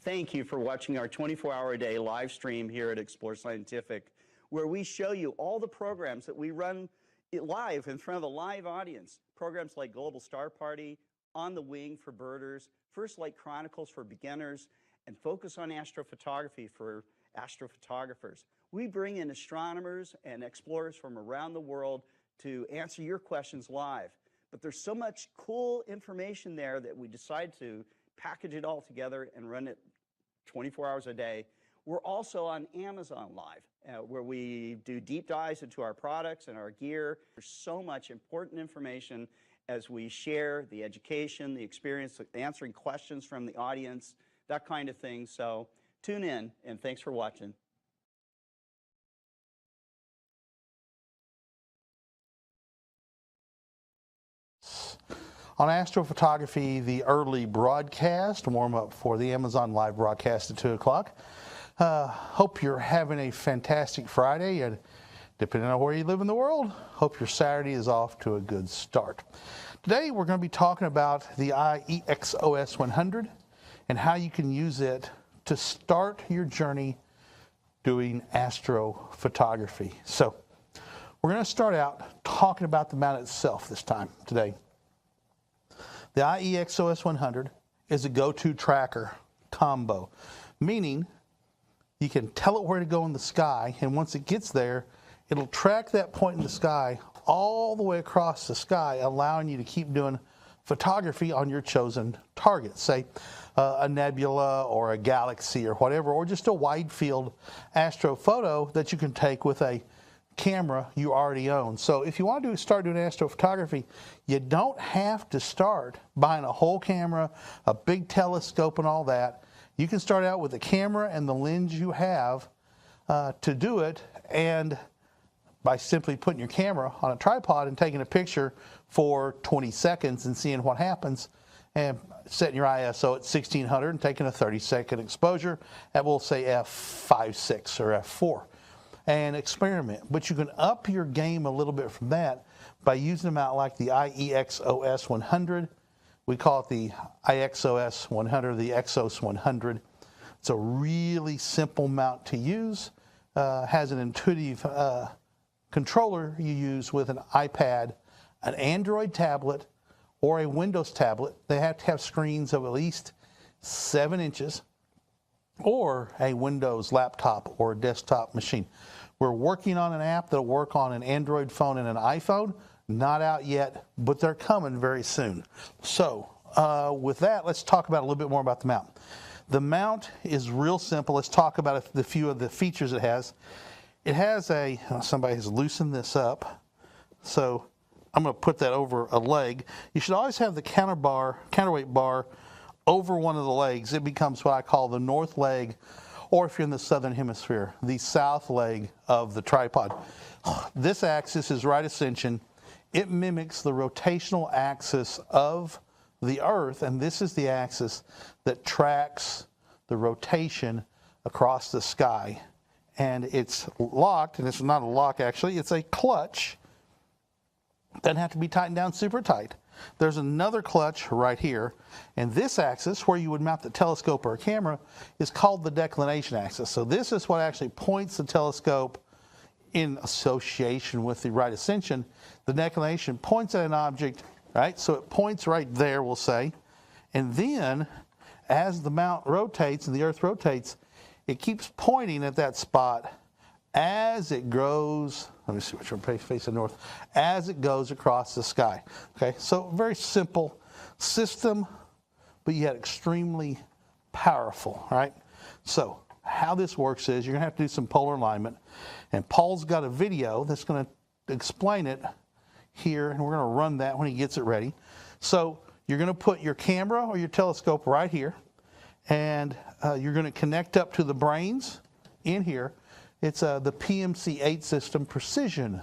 thank you for watching our 24-hour-a-day live stream here at Explore Scientific, where we show you all the programs that we run live in front of a live audience. Programs like Global Star Party, On the Wing for birders, First Light Chronicles for beginners, and Focus on Astrophotography for astrophotographers. We bring in astronomers and explorers from around the world to answer your questions live. But there's so much cool information there that we decide to package it all together and run it 24 hours a day. We're also on Amazon Live, where we do deep dives into our products and our gear. There's so much important information as we share the education, the experience, answering questions from the audience, that kind of thing. So tune in, and thanks for watching. On astrophotography, the early broadcast, warm up for the Amazon Live broadcast at 2 o'clock. Hope you're having a fantastic Friday, and depending on where you live in the world, hope your Saturday is off to a good start. Today we're going to be talking about the IEXOS 100 and how you can use it to start your journey doing astrophotography. So we're going to start out talking about the mount itself this time today. The IEXOS 100 is a go-to tracker combo, meaning you can tell it where to go in the sky, and once it gets there, it'll track that point in the sky all the way across the sky, allowing you to keep doing photography on your chosen target, say a nebula or a galaxy or whatever, or just a wide field astrophoto that you can take with a camera you already own. So if you want to start doing astrophotography, you don't have to start buying a whole camera, a big telescope and all that. You can start out with the camera and the lens you have to do it, and by simply putting your camera on a tripod and taking a picture for 20 seconds and seeing what happens, and setting your ISO at 1600 and taking a 30-second exposure at, we'll say, f5.6 or f4. And experiment. But you can up your game a little bit from that by using them out like the IEXOS 100. We call it the IEXOS 100, the Exos 100. It's a really simple mount to use. Has an intuitive controller you use with an iPad, an Android tablet, or a Windows tablet. They have to have screens of at least 7 inches, or a Windows laptop or desktop machine. We're working on an app that'll work on an Android phone and an iPhone. Not out yet, but they're coming very soon. So with that, let's talk about a little bit more about the mount. The mount is real simple. Let's talk about a few of the features it has. It has a, somebody has loosened this up, so I'm going to put that over a leg. You should always have the counterweight bar over one of the legs. It becomes what I call the north leg, or if you're in the southern hemisphere, the south leg of the tripod. This axis is right Ascension. It mimics the rotational axis of the Earth, and this is the axis that tracks the rotation across the sky. And it's locked, and it's not a lock actually, it's a clutch. Doesn't have to be tightened down super tight. There's another clutch right here, and this axis, where you would mount the telescope or a camera, is called the Declination Axis. So this is what actually points the telescope in association with the right Ascension. The declination points at an object, right? So it points right there, we'll say, and then as the mount rotates and the Earth rotates, it keeps pointing at that spot as it grows. Let me see which one facing north. As it goes across the sky. Okay, so very simple system, but yet extremely powerful, right? So how this works is you're going to have to do some polar alignment, and Paul's got a video that's going to explain it here, and we're going to run that when he gets it ready. So you're going to put your camera or your telescope right here, and you're going to connect up to the brains in here. It's the PMC-8 system, Precision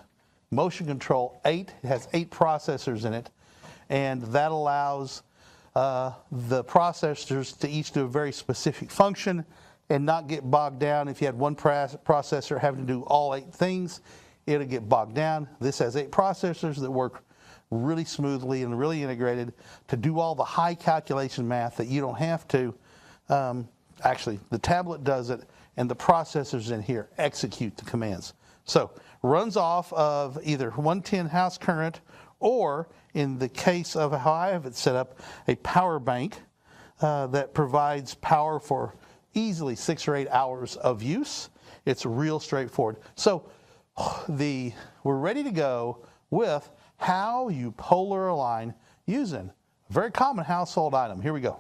Motion Control 8. It has 8 processors in it, and that allows the processors to each do a very specific function and not get bogged down. If you had one processor having to do all 8 things, it'll get bogged down. This has 8 processors that work really smoothly and really integrated to do all the high calculation math that you don't have to Actually, the tablet does it, and the processors in here execute the commands. So, runs off of either 110 house current, or in the case of how I have it set up, a power bank that provides power for easily 6 or 8 hours of use. It's real straightforward. So, we're ready to go with how you polar align using a very common household item. Here we go.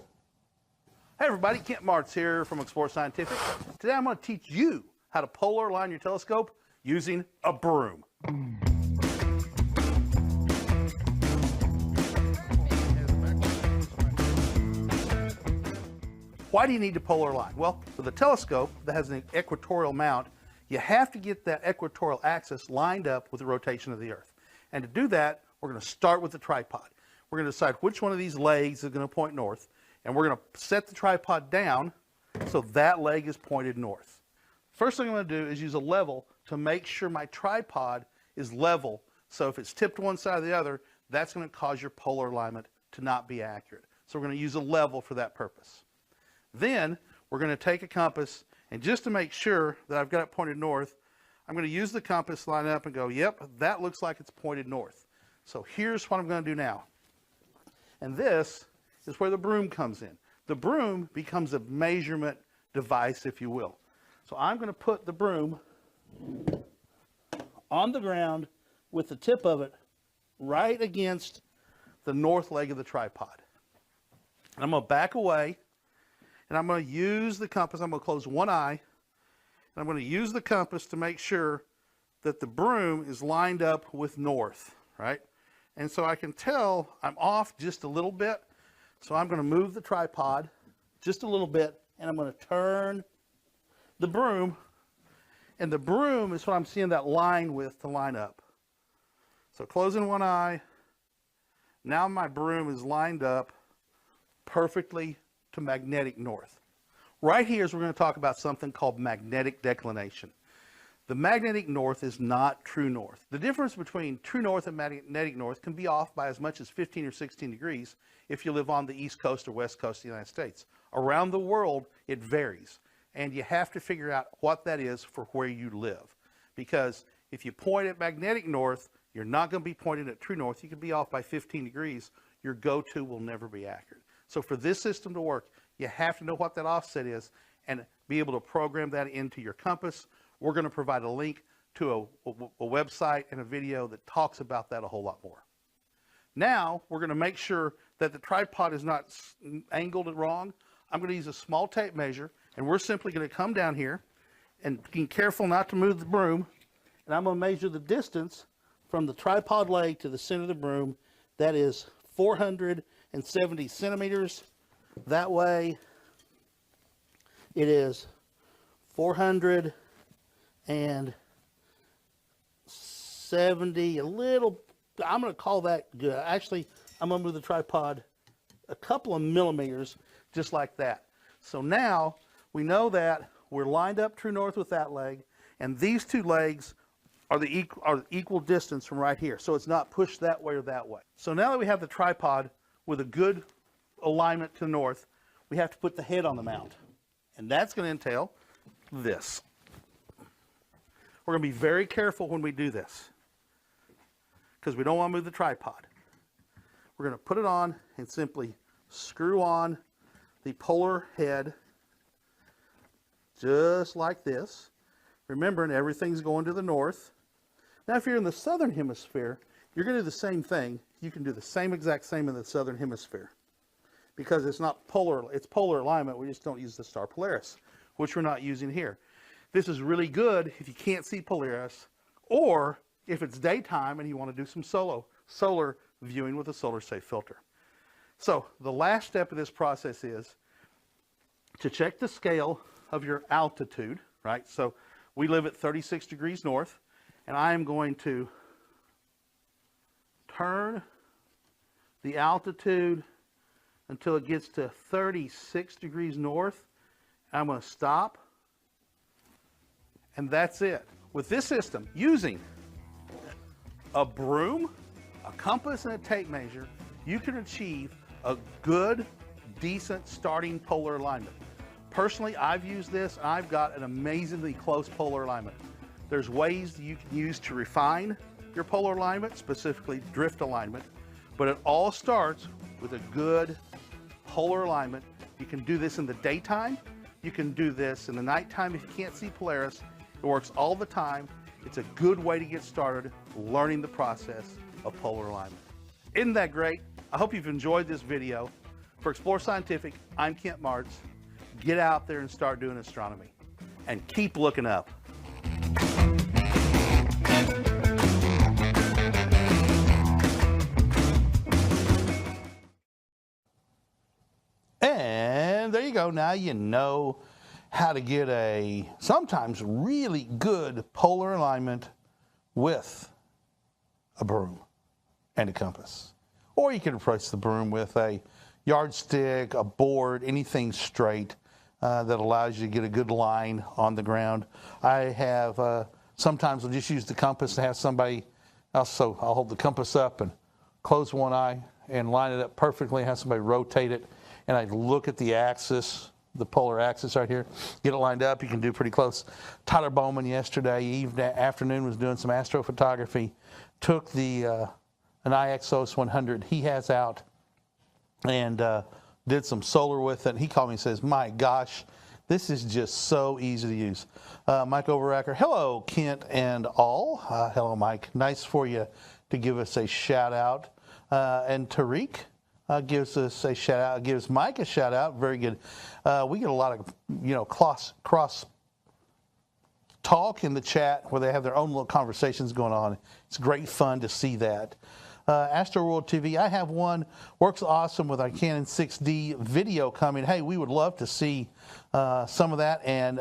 Hey everybody, Kent Martz here from Explore Scientific. Today I'm going to teach you how to polar align your telescope using a broom. Why do you need to polar align? Well, with a telescope that has an equatorial mount, you have to get that equatorial axis lined up with the rotation of the Earth. And to do that, we're going to start with the tripod. We're going to decide which one of these legs is going to point north, and we're going to set the tripod down so that leg is pointed north. First thing I'm going to do is use a level to make sure my tripod is level. So if it's tipped one side or the other, that's going to cause your polar alignment to not be accurate. So we're going to use a level for that purpose. Then we're going to take a compass, and just to make sure that I've got it pointed north, I'm going to use the compass, line up, and go, yep, that looks like it's pointed north. So here's what I'm going to do now. And this is where the broom comes in. The broom becomes a measurement device, if you will. So I'm going to put the broom on the ground with the tip of it right against the north leg of the tripod. And I'm going to back away, and I'm going to use the compass. I'm going to close one eye, and I'm going to use the compass to make sure that the broom is lined up with north, right? And so I can tell I'm off just a little bit. So I'm going to move the tripod just a little bit, and I'm going to turn the broom, and the broom is what I'm seeing that line with to line up. So closing one eye, now my broom is lined up perfectly to magnetic north. Right here is we're going to talk about something called magnetic declination. The magnetic north is not true north. The difference between true north and magnetic north can be off by as much as 15 or 16 degrees if you live on the east coast or west coast of the United States. Around the world, it varies. And you have to figure out what that is for where you live. Because if you point at magnetic north, you're not going to be pointing at true north. You could be off by 15 degrees. Your go-to will never be accurate. So for this system to work, you have to know what that offset is and be able to program that into your compass. We're going to provide a link to a website and a video that talks about that a whole lot more. Now, we're going to make sure that the tripod is not angled wrong. I'm going to use a small tape measure, and we're simply going to come down here and be careful not to move the broom. And I'm going to measure the distance from the tripod leg to the center of the broom. That is 470 centimeters. That way, it is 470, a little, I'm going to call that good. Actually, I'm going to move the tripod a couple of millimeters, just like that. So now, we know that we're lined up true north with that leg, and these two legs are the equal distance from right here. So it's not pushed that way or that way. So now that we have the tripod with a good alignment to north, we have to put the head on the mount. And that's going to entail this. We're going to be very careful when we do this, because we don't want to move the tripod. We're going to put it on and simply screw on the polar head just like this. Remembering everything's going to the north. Now if you're in the southern hemisphere, you're going to do the same thing. You can do the exact same in the southern hemisphere, because it's not polar, it's polar alignment. We just don't use the star Polaris, which we're not using here. This is really good if you can't see Polaris, or if it's daytime and you want to do some solar viewing with a solar safe filter. So the last step of this process is to check the scale of your altitude, right? So we live at 36 degrees north, and I am going to turn the altitude until it gets to 36 degrees north. I'm going to stop, and that's it. With this system, using a broom, a compass, and a tape measure, you can achieve a good, decent starting polar alignment. Personally, I've used this. I've got an amazingly close polar alignment. There's ways you can use to refine your polar alignment, specifically drift alignment, but it all starts with a good polar alignment. You can do this in the daytime. You can do this in the nighttime if you can't see Polaris. It works all the time. It's a good way to get started learning the process of polar alignment. Isn't that great? I hope you've enjoyed this video. For Explore Scientific, I'm Kent Martz. Get out there and start doing astronomy. And keep looking up. And there you go. Now you know how to get a sometimes really good polar alignment with a broom and a compass. Or you can replace the broom with a yardstick, a board, anything straight that allows you to get a good line on the ground. I have sometimes I'll just use the compass to have somebody else, so I'll hold the compass up and close one eye and line it up perfectly, have somebody rotate it, and I look at the axis, the polar axis right here, get it lined up. You can do pretty close. Tyler Bowman yesterday afternoon was doing some astrophotography, took the an IXOS 100 he has out and did some solar with it. And he called me and says, my gosh, this is just so easy to use. Mike Overacker, hello, Kent and all. Hello, Mike. Nice for you to give us a shout out. And Tariq gives us a shout out, gives Mike a shout out. Very good. We get a lot of, cross talk in the chat where they have their own little conversations going on. It's great fun to see that. Astro World TV, I have one, works awesome with our Canon 6D video coming. Hey, we would love to see some of that and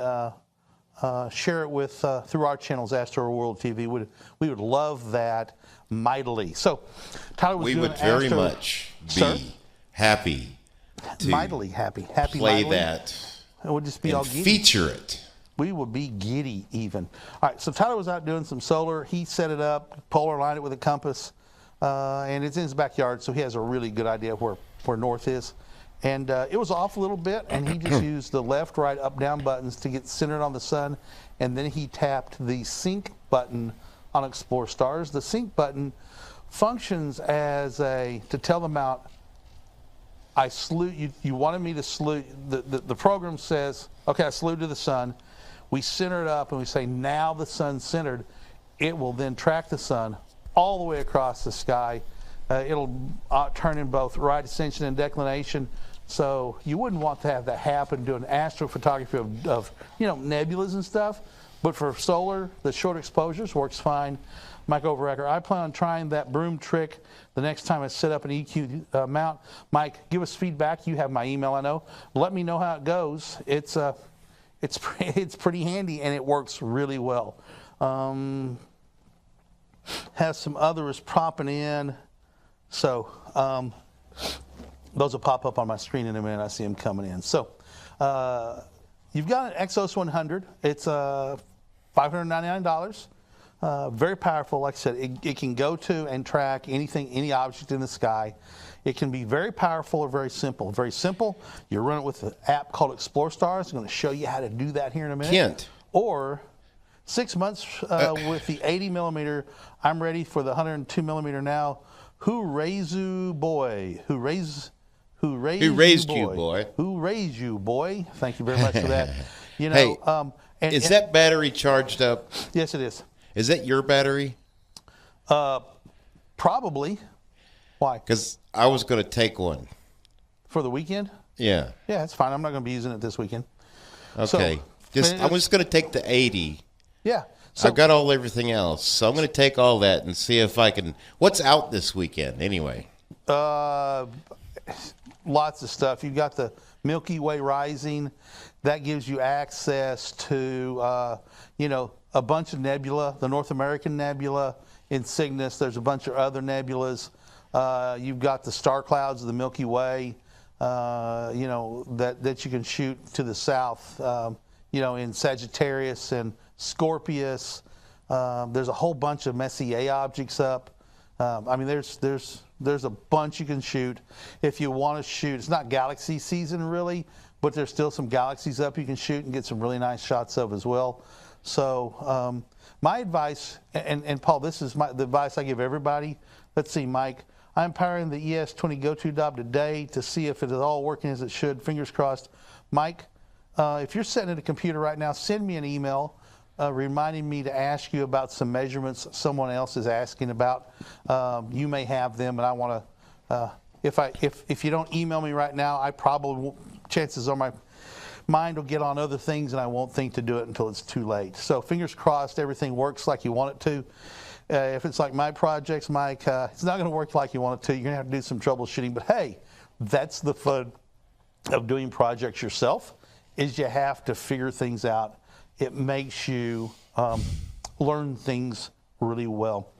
share it with through our channels, Astro World TV. We would love that mightily. So, Tyler was we doing would very much be happy to mightily happy play mightily. that. It would just be all giddy. Feature it. We would be giddy even. All right, so Tyler was out doing some solar. He set it up, polar aligned it with a compass. And it's in his backyard, so he has a really good idea of where north is. And it was off a little bit, and he just used the left, right, up, down buttons to get centered on the sun. And then he tapped the sync button on Explore Stars. The sync button functions as to tell them out, I salute you. You wanted me to salute. The program says, okay, I salute to the sun. We center it up, and we say, now the sun's centered. It will then track the sun all the way across the sky. It'll turn in both right ascension and declination. So you wouldn't want to have that happen doing astrophotography of nebulas and stuff. But for solar, the short exposures works fine. Mike Overacker, I plan on trying that broom trick the next time I set up an EQ mount. Mike, give us feedback. You have my email, I know. Let me know how it goes. It's pretty handy and it works really well. Has some others popping in. So those will pop up on my screen in a minute. I see them coming in. So you've got an Exos 100. It's $599. Very powerful. Like I said, it can go to and track anything, any object in the sky. It can be very powerful or very simple. Very simple. You run it with an app called Explore Stars. I'm going to show you how to do that here in a minute. Kent. Or 6 months with the 80 millimeter. I'm ready for the 102 millimeter now. Who raised you, boy? Who raised you, boy? Who raised you, boy? Thank you very much for that. Hey, is that battery charged up? Yes, it is. Is that your battery? Probably. Why? Because I was going to take one. For the weekend? Yeah. Yeah, it's fine. I'm not going to be using it this weekend. Okay. So, I'm just going to take the 80. Yeah. So, I've got everything else. So I'm going to take all that and see if I can. What's out this weekend anyway? Lots of stuff. You've got the Milky Way rising. That gives you access to, a bunch of nebula, the North American Nebula in Cygnus. There's a bunch of other nebulas. You've got the star clouds of the Milky Way, that you can shoot to the south, in Sagittarius and Scorpius. There's a whole bunch of Messier objects up. There's a bunch you can shoot. If you want to shoot, it's not galaxy season really, but there's still some galaxies up you can shoot and get some really nice shots of as well. So my advice, and Paul, this is the advice I give everybody. Let's see, Mike. I'm powering the ES20 GoTo Dob today to see if it is all working as it should. Fingers crossed. Mike, if you're sitting at a computer right now, send me an email reminding me to ask you about some measurements someone else is asking about. You may have them, and I want to. If you don't email me right now, I probably won't, chances are my mind will get on other things, and I won't think to do it until it's too late. So fingers crossed, everything works like you want it to. If it's like my projects, Mike, it's not going to work like you want it to. You're going to have to do some troubleshooting. But hey, that's the fun of doing projects yourself, is you have to figure things out. It makes you learn things really well.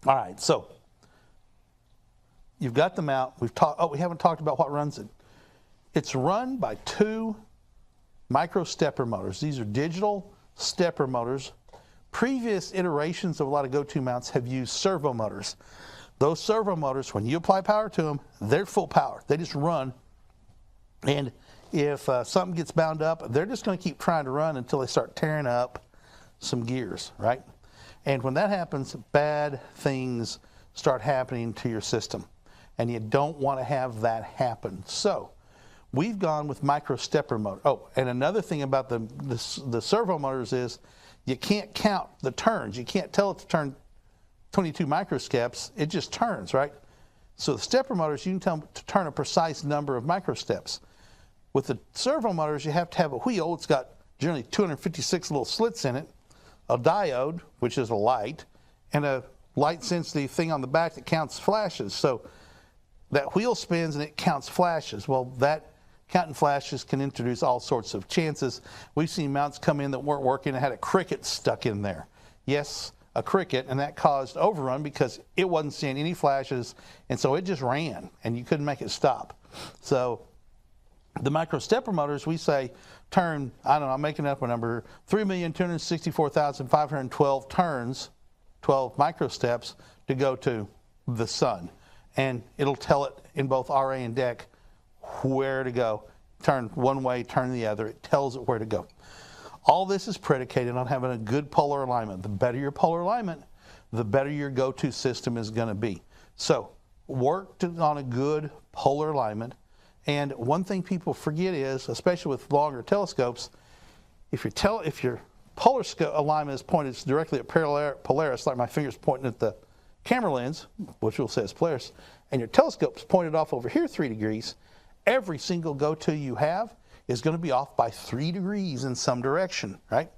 All right, so you've got the mount. We haven't talked about what runs it. It's run by 2 micro stepper motors. These are digital stepper motors. Previous iterations of a lot of GoTo mounts have used servo motors. Those servo motors, when you apply power to them, they're full power. They just run. And if something gets bound up, they're just going to keep trying to run until they start tearing up some gears, right? And when that happens, bad things start happening to your system. And you don't want to have that happen. So we've gone with micro stepper motor. Oh, and another thing about the servo motors is you can't count the turns. You can't tell it to turn 22 microsteps. It just turns, right? So the stepper motors, you can tell them to turn a precise number of microsteps. With the servo motors, you have to have a wheel. It's got generally 256 little slits in it, a diode, which is a light, and a light-sensitive thing on the back that counts flashes. So that wheel spins and it counts flashes. Well, that counting flashes can introduce all sorts of chances. We've seen mounts come in that weren't working and had a cricket stuck in there. Yes, a cricket, and that caused overrun because it wasn't seeing any flashes, and so it just ran, and you couldn't make it stop. So the micro stepper motors, we say, turn, I don't know, I'm making up a number, 3,264,512 turns, 12 microsteps to go to the sun. And it'll tell it in both RA and DEC where to go. Turn one way, turn the other. It tells it where to go. All this is predicated on having a good polar alignment. The better your polar alignment, the better your go-to system is going to be. So work on a good polar alignment. And one thing people forget is, especially with longer telescopes, if your polar alignment is pointed directly at Polaris, like my finger's pointing at the camera lens, which will say it's Polaris, and your telescope's pointed off over here 3 degrees, every single go-to you have is going to be off by 3 degrees in some direction, right?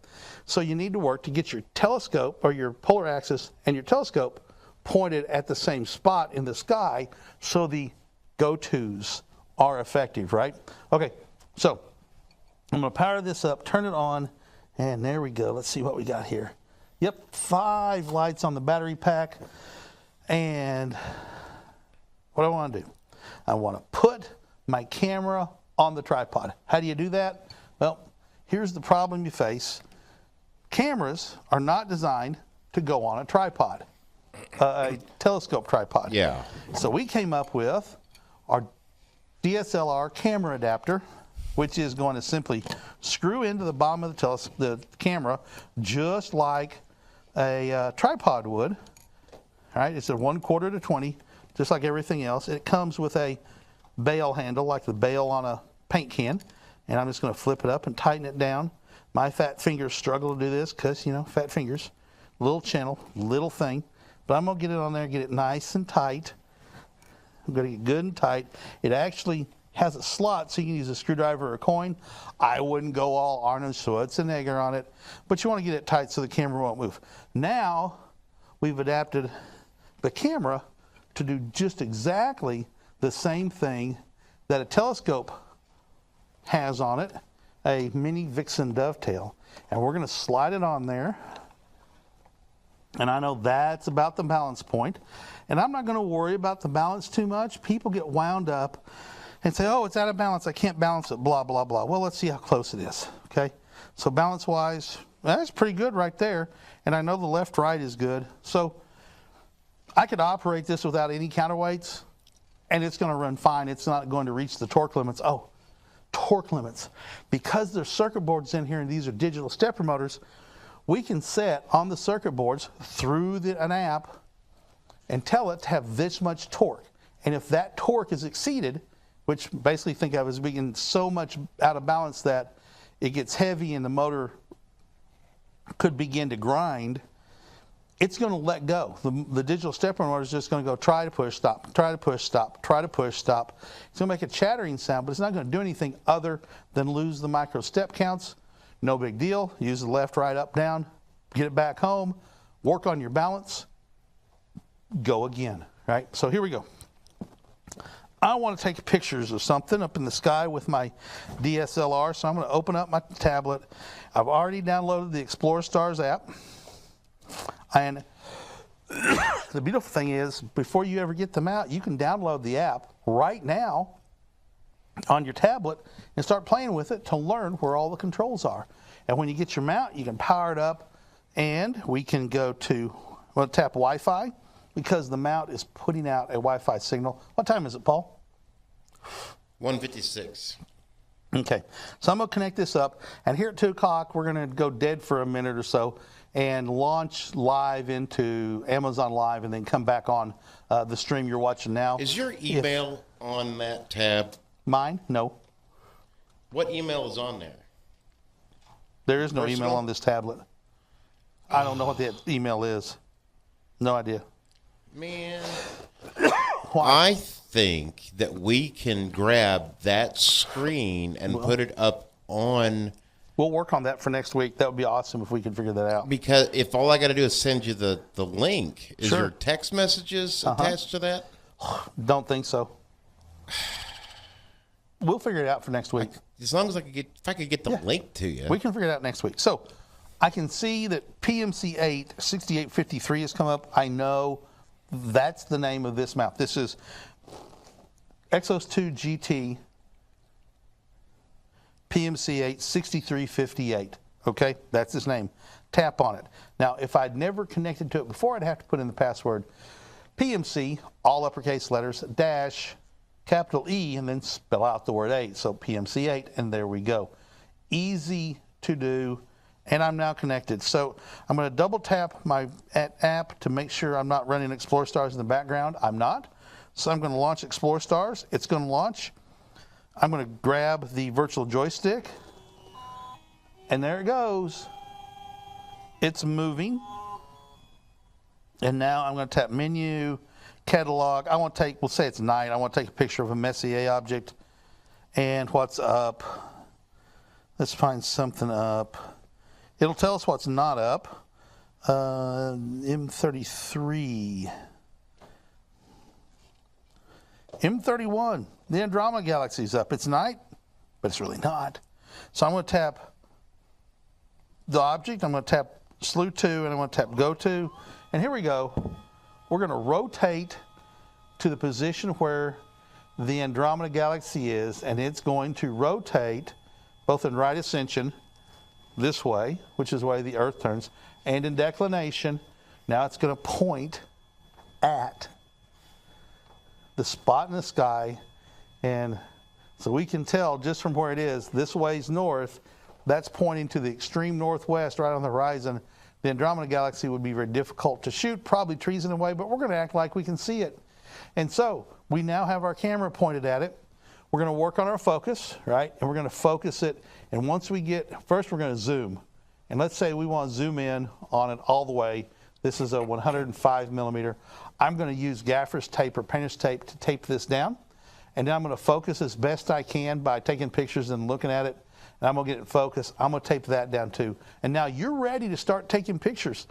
So you need to work to get your telescope or your polar axis and your telescope pointed at the same spot in the sky so the go-tos are effective, right? Okay, so I'm going to power this up, turn it on, and there we go. Let's see what we got here. Yep, 5 lights on the battery pack. And what I want to do, I want to put my camera on the tripod. How do you do that? Well, here's the problem you face. Cameras are not designed to go on a tripod, a telescope tripod. Yeah. So we came up with our DSLR camera adapter, which is going to simply screw into the bottom of the camera just like a tripod would. All right, it's a 1/4 to 20, just like everything else. It comes with a bail handle, like the bail on a paint can, and I'm just going to flip it up and tighten it down. My fat fingers struggle to do this because, you know, fat fingers, little channel, little thing, but I'm going to get it on there, get it nice and tight. I'm going to get good and tight. It actually has a slot so you can use a screwdriver or a coin. I wouldn't go all Arnold Schwarzenegger on it, but you want to get it tight so the camera won't move. Now we've adapted the camera to do just exactly the same thing that a telescope has on it, a mini Vixen dovetail. And we're going to slide it on there. And I know that's about the balance point. And I'm not going to worry about the balance too much. People get wound up and say, oh, it's out of balance. I can't balance it, blah, blah, blah. Well, let's see how close it is, okay? So balance-wise, that's pretty good right there. And I know the left-right is good. So I could operate this without any counterweights, and it's going to run fine. It's not going to reach the torque limits. Oh, torque limits. Because there's circuit boards in here and these are digital stepper motors, we can set on the circuit boards through an app and tell it to have this much torque. And if that torque is exceeded, which basically think of as being so much out of balance that it gets heavy and the motor could begin to grind, it's going to let go. The digital stepper motor is just going to go try to push, stop, try to push, stop, try to push, stop. It's going to make a chattering sound, but it's not going to do anything other than lose the micro step counts. No big deal. Use the left, right, up, down, get it back home, work on your balance, go again, right? So here we go. I want to take pictures of something up in the sky with my DSLR, so I'm going to open up my tablet. I've already downloaded the Explore Stars app. And the beautiful thing is, before you ever get them out, you can download the app right now on your tablet and start playing with it to learn where all the controls are. And when you get your mount, you can power it up, and we can go to, we'll tap Wi-Fi, because the mount is putting out a Wi-Fi signal. What time is it, Paul? 1:56. Okay, so I'm going to connect this up, and here at 2 o'clock, we're going to go dead for a minute or so and launch live into Amazon Live and then come back on the stream you're watching now. Is your email on that tab? Mine? No. What email is on there? There is no Personal? email on this tablet. I don't know what the email is. No idea. Man, Why? I think that we can grab that screen and put it up on... We'll work on that for next week. That would be awesome if we could figure that out. Because if all I got to do is send you the link, is Sure. your text messages attached to that? Don't think so. We'll figure it out for next week. As long as if I could get the link to you. We can figure it out next week. So I can see that PMC8 6853 has come up. I know that's the name of this mount. This is Exos 2 GT PMC8 6358. Okay, that's his name. Tap on it. Now, if I'd never connected to it before, I'd have to put in the password PMC, all uppercase letters, dash, capital E, and then spell out the word 8. So PMC8, and there we go. Easy to do, and I'm now connected. So I'm going to double tap my app to make sure I'm not running Explore Stars in the background. I'm not. So I'm going to launch Explore Stars. It's going to launch. I'm going to grab the virtual joystick, and there it goes. It's moving. And now I'm going to tap menu, catalog. I want to take, we'll say it's night. I want to take a picture of a Messier object. And what's up? Let's find something up. It'll tell us what's not up. M33. M31, the Andromeda Galaxy's up. It's night, but it's really not. So I'm going to tap the object. I'm going to tap slew to, and I'm going to tap go to. And here we go. We're going to rotate to the position where the Andromeda Galaxy is, and it's going to rotate both in right ascension this way, which is the way the Earth turns, and in declination. Now it's going to point at the spot in the sky, and so we can tell just from where it is, this way's north, that's pointing to the extreme northwest right on the horizon. The Andromeda Galaxy would be very difficult to shoot, probably trees in the way, but we're going to act like we can see it. And so we now have our camera pointed at it. We're going to work on our focus, right? And we're going to focus it, and once we get, first we're going to zoom. And let's say we want to zoom in on it all the way. This is a 105 millimeter. I'm going to use gaffer's tape or painter's tape to tape this down. And then I'm going to focus as best I can by taking pictures and looking at it. And I'm going to get it focused. I'm going to tape that down too. And now you're ready to start taking pictures.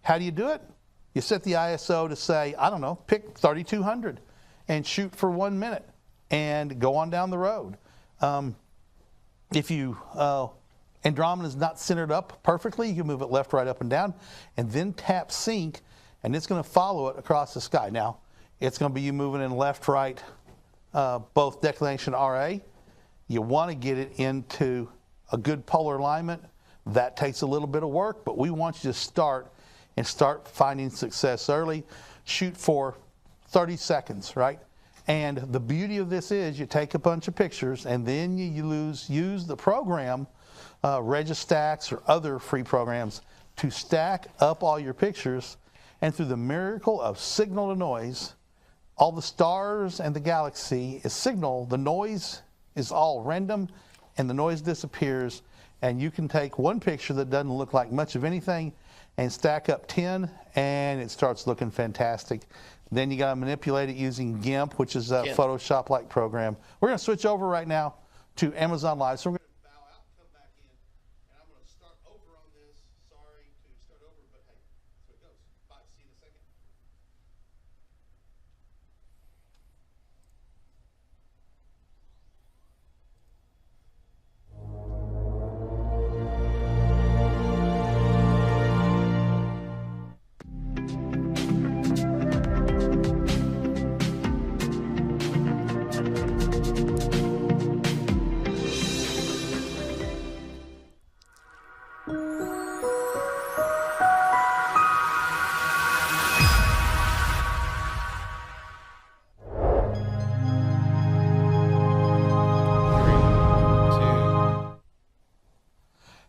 How do you do it? You set the ISO to say, I don't know, pick 3200 and shoot for 1 minute and go on down the road. If you Andromeda is not centered up perfectly, you can move it left, right, up, and down, and then tap sync, and it's going to follow it across the sky. Now, it's going to be you moving in left, right, both declination RA. You want to get it into a good polar alignment. That takes a little bit of work, but we want you to start finding success early. Shoot for 30 seconds, right? And the beauty of this is you take a bunch of pictures and then you use the program, Registax or other free programs, to stack up all your pictures. And through the miracle of signal to noise, all the stars and the galaxy is signal. The noise is all random and the noise disappears. And you can take one picture that doesn't look like much of anything and stack up 10 and it starts looking fantastic. Then you got to manipulate it using GIMP, which is a Photoshop-like program. We're going to switch over right now to Amazon Live. So we're going to bow out, come back in, and I'm going to start over on this. Sorry to start over, but hey, that's what it goes. Bye. See you in a second.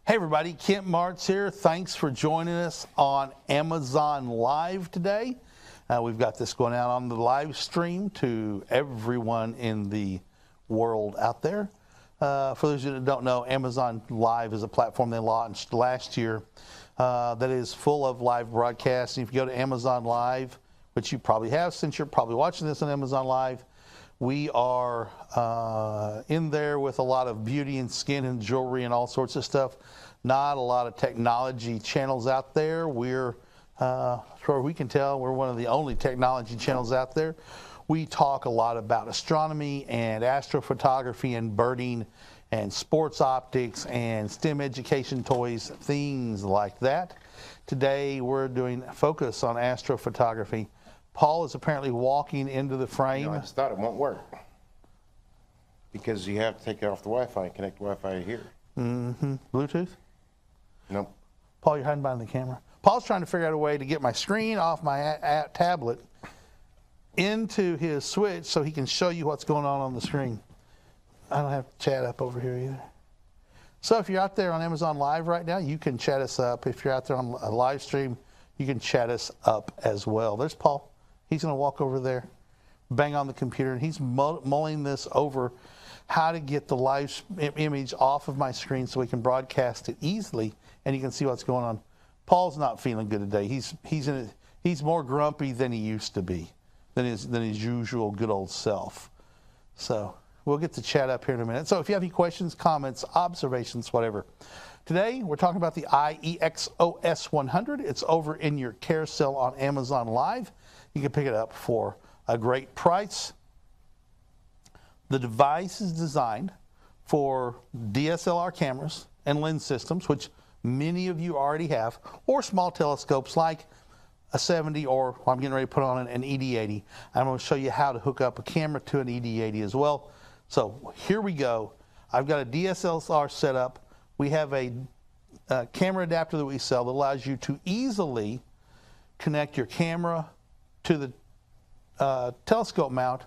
Hey everybody, Kent Martz here. Thanks for joining us on Amazon Live today. We've got this going out on the live stream to everyone in the world out there. For those of you that don't know, Amazon Live is a platform they launched last year that is full of live broadcasts. And if you go to Amazon Live, which you probably have since you're probably watching this on Amazon Live, we are in there with a lot of beauty and skin and jewelry and all sorts of stuff. Not a lot of technology channels out there. We're, as far as we can tell, we're one of the only technology channels out there. We talk a lot about astronomy and astrophotography and birding and sports optics and STEM education toys, things like that. Today we're doing focus on astrophotography. Paul is apparently walking into the frame. No, I just thought it won't work because you have to take it off the Wi-Fi and connect Wi-Fi to here. Mm-hmm. Bluetooth? Nope. Paul, you're hiding behind the camera. Paul's trying to figure out a way to get my screen off my tablet into his switch so he can show you what's going on the screen. I don't have chat up over here either. So if you're out there on Amazon Live right now, you can chat us up. If you're out there on a live stream, you can chat us up as well. There's Paul. He's going to walk over there, bang on the computer, and he's mulling this over how to get the live image off of my screen so we can broadcast it easily and you can see what's going on. Paul's not feeling good today. He's more grumpy than he used to be, than his usual good old self. So we'll get to chat up here in a minute. So if you have any questions, comments, observations, whatever. Today we're talking about the IEXOS 100. It's over in your carousel on Amazon Live. You can pick it up for a great price. The device is designed for DSLR cameras and lens systems, which many of you already have, or small telescopes like a 70, or I'm getting ready to put on an ED80. I'm going to show you how to hook up a camera to an ED80 as well. So here we go. I've got a DSLR set up. We have a camera adapter that we sell that allows you to easily connect your camera to the telescope mount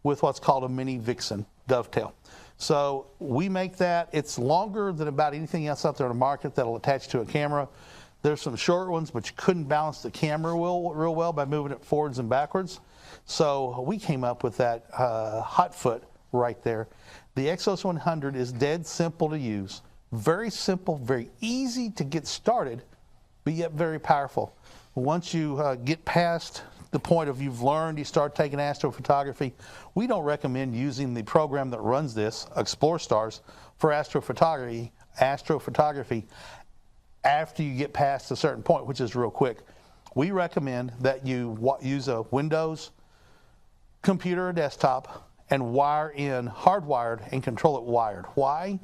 with what's called a mini Vixen dovetail. So we make that. It's longer than about anything else out there in the market that'll attach to a camera. There's some short ones, but you couldn't balance the camera real well by moving it forwards and backwards. So we came up with that hot foot right there. The Exos 100 is dead simple to use. Very simple, very easy to get started, but yet very powerful. Once you get past the point of you've learned, you start taking astrophotography, we don't recommend using the program that runs this, Explore Stars, for astrophotography after you get past a certain point, which is real quick. We recommend that you use a Windows computer or desktop and wire in hardwired and control it wired. Why?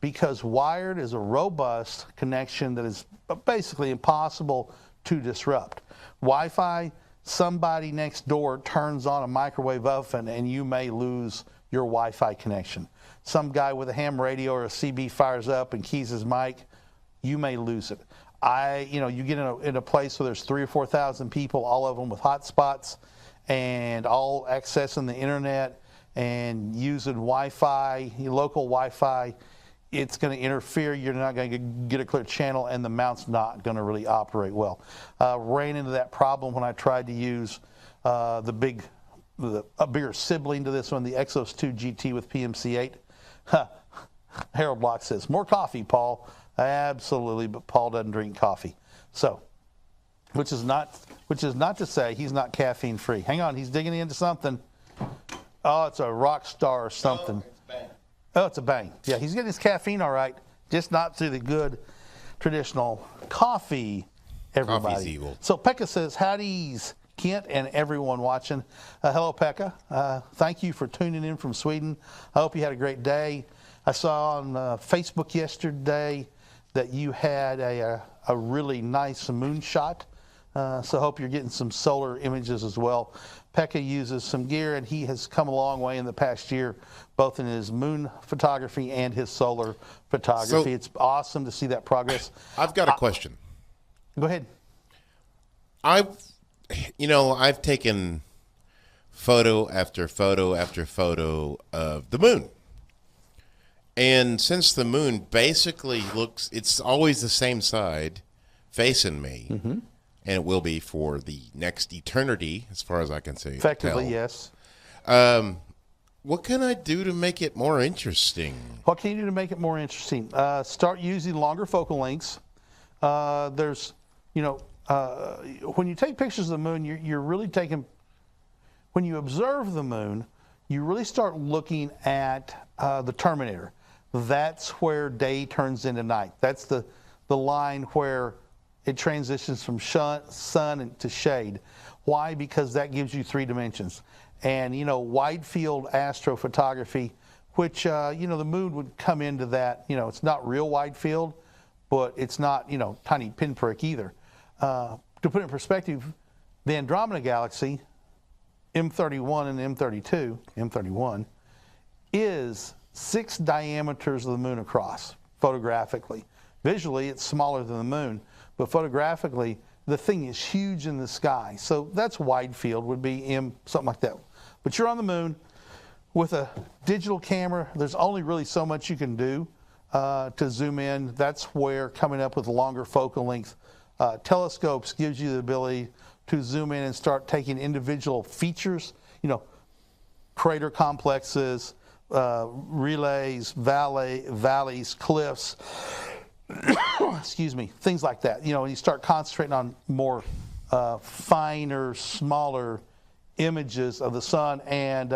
Because wired is a robust connection that is basically impossible to disrupt. Wi-Fi, somebody next door turns on a microwave oven and you may lose your Wi-Fi connection. Some guy with a ham radio or a CB fires up and keys his mic, you may lose it. You get in a place where there's 3,000 or 4,000 people, all of them with hotspots, and all accessing the internet and using Wi-Fi, local Wi-Fi, it's going to interfere. You're not going to get a clear channel, and the mount's not going to really operate well. Ran into that problem when I tried to use a bigger sibling to this one, the Exos 2 GT with PMC8. Harold Block says, more coffee, Paul. Absolutely, but Paul doesn't drink coffee. So, which is not to say he's not caffeine free. Hang on, he's digging into something. Oh, it's a rock star or something. Oh, it's Bang. Oh, it's a Bang. Yeah, he's getting his caffeine all right, just not through the good traditional coffee, everybody. Coffee's evil. So Pekka says, howdy's, Kent and everyone watching. Hello, Pekka. Thank you for tuning in from Sweden. I hope you had a great day. I saw on Facebook yesterday that you had a really nice moonshot. So I hope you're getting some solar images as well. Pekka uses some gear, and he has come a long way in the past year, both in his moon photography and his solar photography. So, it's awesome to see that progress. I've got a question. Go ahead. I've taken photo after photo after photo of the moon. And since the moon basically it's always the same side facing me, and it will be for the next eternity, as far as I can see. Effectively, yes. What can I do to make it more interesting? What can you do to make it more interesting? Start using longer focal lengths. When you take pictures of the moon, you're really taking, when you observe the moon, you really start looking at the terminator. That's where day turns into night. That's the line where it transitions from sun to shade. Why? Because that gives you 3 dimensions. And, wide field astrophotography, which, the moon would come into that, it's not real wide field, but it's not, tiny pinprick either. To put it in perspective, the Andromeda Galaxy, M31 and M32, M31, is 6 diameters of the moon across, photographically. Visually, it's smaller than the moon, but photographically, the thing is huge in the sky. So that's wide field, would be something like that. But you're on the moon with a digital camera. There's only really so much you can do to zoom in. That's where coming up with longer focal length telescopes gives you the ability to zoom in and start taking individual features, crater complexes, relays, valleys, cliffs, excuse me, things like that. And you start concentrating on more finer, smaller images of the sun. And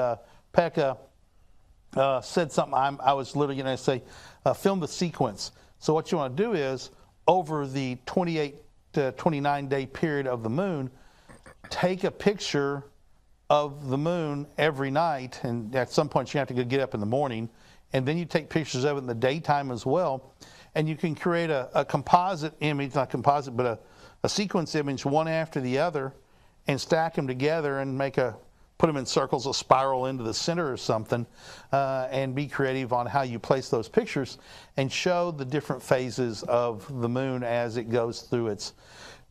Pekka said something I was literally going to say, film the sequence. So what you want to do is, over the 28 to 29 day period of the moon, take a picture of the moon every night, and at some point you have to go get up in the morning, and then you take pictures of it in the daytime as well, and you can create a composite image, not composite, but a sequence image, one after the other, and stack them together and put them in circles, a spiral into the center or something, and be creative on how you place those pictures and show the different phases of the moon as it goes through its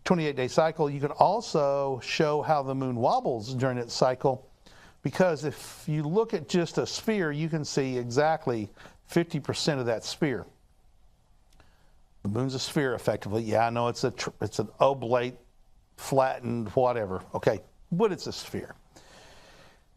28-day cycle. You can also show how the moon wobbles during its cycle, because if you look at just a sphere, you can see exactly 50% of that sphere. The moon's a sphere, effectively. Yeah, I know it's an oblate, flattened, whatever. Okay, but it's a sphere.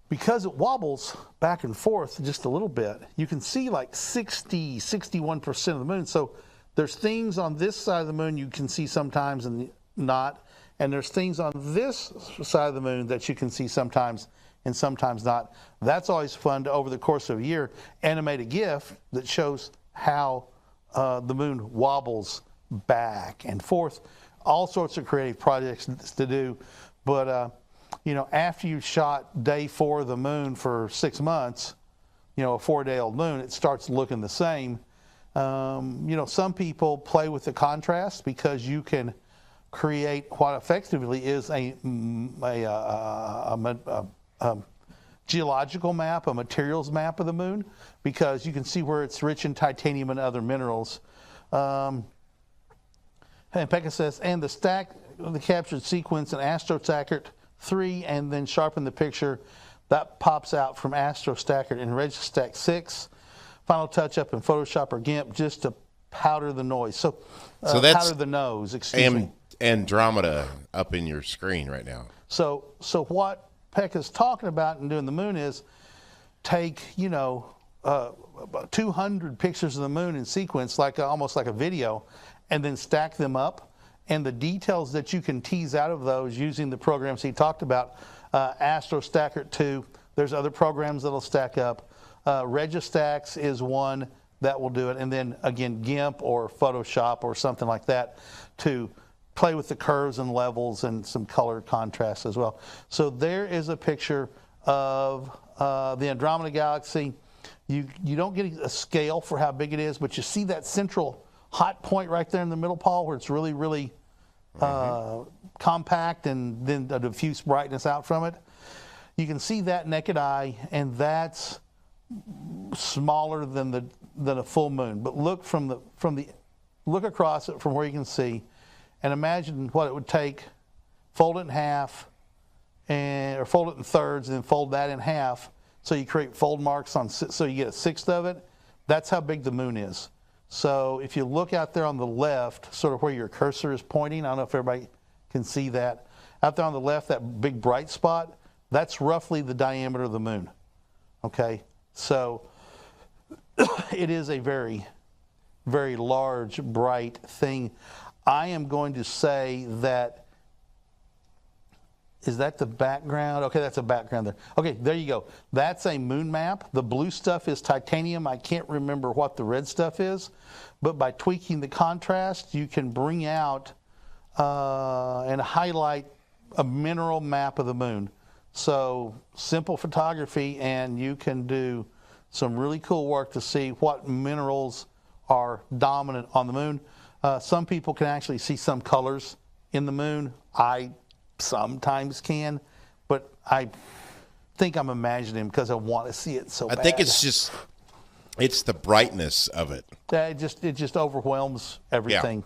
Because it wobbles back and forth just a little bit, you can see like 61% of the moon. So there's things on this side of the moon you can see sometimes and not, and there's things on this side of the moon that you can see sometimes and sometimes not. That's always fun to, over the course of a year, animate a GIF that shows how the moon wobbles back and forth. All sorts of creative projects to do, but after you shot day 4 of the moon for 6 months, a 4-day-old moon, it starts looking the same. Some people play with the contrast, because you can create what effectively is a geological map, a materials map of the moon, because you can see where it's rich in titanium and other minerals. And Pekka says, and the captured sequence in AstroTracker 3, and then sharpen the picture. That pops out from AstroStacker in Registack 6. Final touch-up in Photoshop or GIMP just to powder the noise. So that's powder the nose, excuse me. Andromeda up in your screen right now. So what Pekka's talking about and doing the moon is take, about 200 pictures of the moon in sequence, almost like a video, and then stack them up. And the details that you can tease out of those using the programs he talked about, AstroStacker 2, there's other programs that'll stack up. Registax is one that will do it. And then, again, GIMP or Photoshop or something like that to play with the curves and levels and some color contrast as well. So there is a picture of the Andromeda Galaxy. You don't get a scale for how big it is, but you see that central hot point right there in the middle, Paul, where it's really, really compact and then a diffuse brightness out from it. You can see that naked eye, and that's smaller than a full moon. But look look across it from where you can see, and imagine what it would take. Fold it in half, or fold it in thirds, and then fold that in half. So you create fold marks so you get a sixth of it. That's how big the moon is. So if you look out there on the left, sort of where your cursor is pointing, I don't know if everybody can see that. Out there on the left, that big bright spot, that's roughly the diameter of the moon. Okay, so it is a very, very large, bright thing. I am going to say that, is that the background? Okay, that's a background there. Okay, there you go. That's a moon map. The blue stuff is titanium. I can't remember what the red stuff is, but by tweaking the contrast, you can bring out and highlight a mineral map of the moon. So simple photography, and you can do some really cool work to see what minerals are dominant on the moon. Some people can actually see some colors in the moon. I sometimes can, but I think I'm imagining because I want to see it so bad. I think it's the brightness of it. It just overwhelms everything,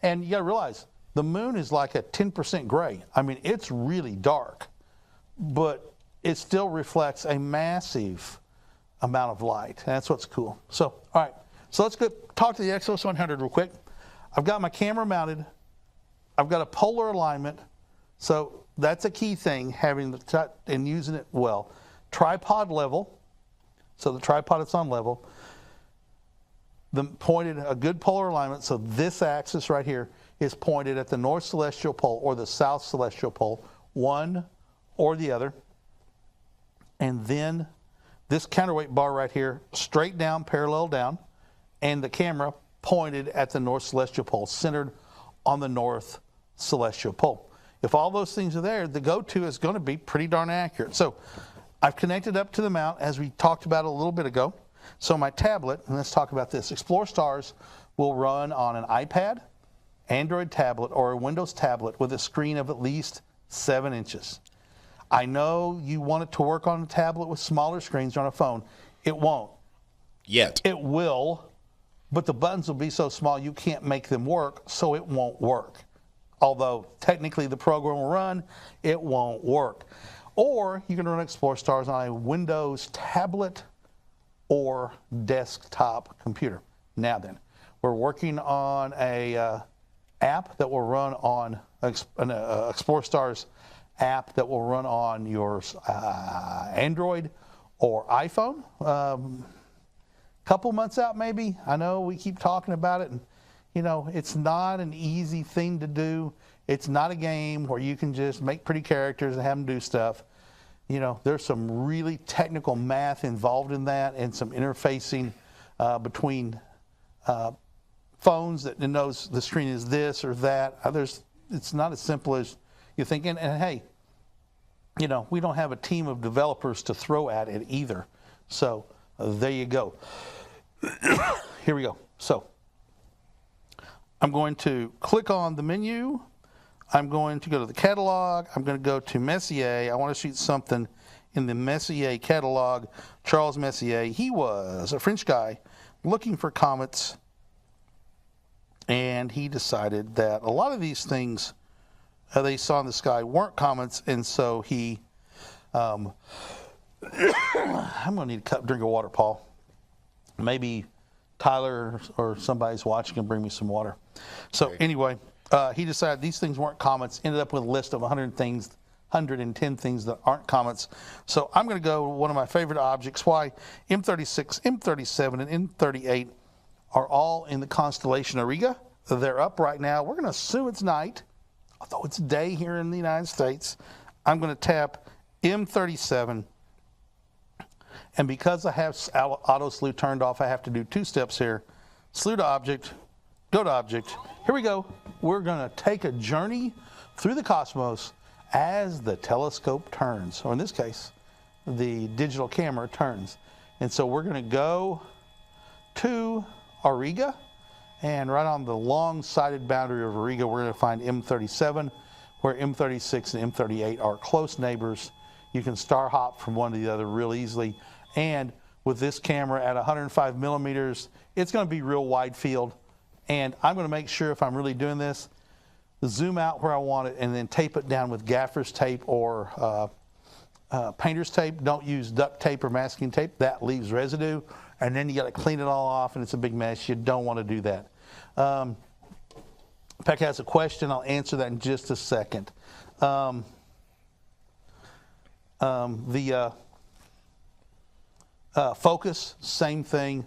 And you got to realize the moon is like a 10% gray. I mean, it's really dark, but it still reflects a massive amount of light. And that's what's cool. So, all right. So let's go talk to the Exos 100 real quick. I've got my camera mounted. I've got a polar alignment. So that's a key thing, having and using it well. Tripod level. So the tripod is on level. A good polar alignment. So this axis right here is pointed at the north celestial pole or the south celestial pole, one or the other. And then this counterweight bar right here, straight down, parallel down, and the camera pointed at the north celestial pole, centered on the north celestial pole. If all those things are there, the go-to is going to be pretty darn accurate. So I've connected up to the mount, as we talked about a little bit ago. So my tablet, and let's talk about this. Explore Stars will run on an iPad, Android tablet, or a Windows tablet with a screen of at least 7 inches. I know you want it to work on a tablet with smaller screens or on a phone. It won't. Yet. It will, but the buttons will be so small you can't make them work, so it won't work. Although technically the program will run, it won't work. Or you can run Explore Stars on a Windows tablet or desktop computer. Now then, we're working on a app that will run on an Explore Stars app that will run on your Android or iPhone. Couple months out maybe. I know we keep talking about it, and it's not an easy thing to do. It's not a game where you can just make pretty characters and have them do stuff. There's some really technical math involved in that, and some interfacing between phones that knows the screen is this or that. It's not as simple as you think. And hey, we don't have a team of developers to throw at it either. So there you go. Here we go. So I'm going to click on the menu. I'm going to go to the catalog. I'm going to go to Messier. I want to shoot something in the Messier catalog. Charles Messier, he was a French guy looking for comets, and he decided that a lot of these things they saw in the sky weren't comets, and so he, I'm going to need a drink of water, Paul. Maybe Tyler or somebody's watching and bring me some water. So anyway, he decided these things weren't comets, ended up with a list of 110 things that aren't comets. So I'm going to go with one of my favorite objects. Why? M36, M37, and M38 are all in the constellation Auriga. They're up right now. We're going to assume it's night, although it's day here in the United States. I'm going to tap M37. And because I have auto slew turned off, I have to do 2 steps here. Slew to object, go to object. Here we go. We're going to take a journey through the cosmos as the telescope turns, or in this case, the digital camera turns. And so we're going to go to Auriga, and right on the long-sided boundary of Auriga, we're going to find M37, where M36 and M38 are close neighbors. You can star hop from one to the other real easily. And with this camera at 105 millimeters, it's going to be real wide field. And I'm going to make sure, if I'm really doing this, zoom out where I want it and then tape it down with gaffer's tape or painter's tape. Don't use duct tape or masking tape. That leaves residue. And then you got to clean it all off, and it's a big mess. You don't want to do that. Peck has a question. I'll answer that in just a second. Focus, same thing.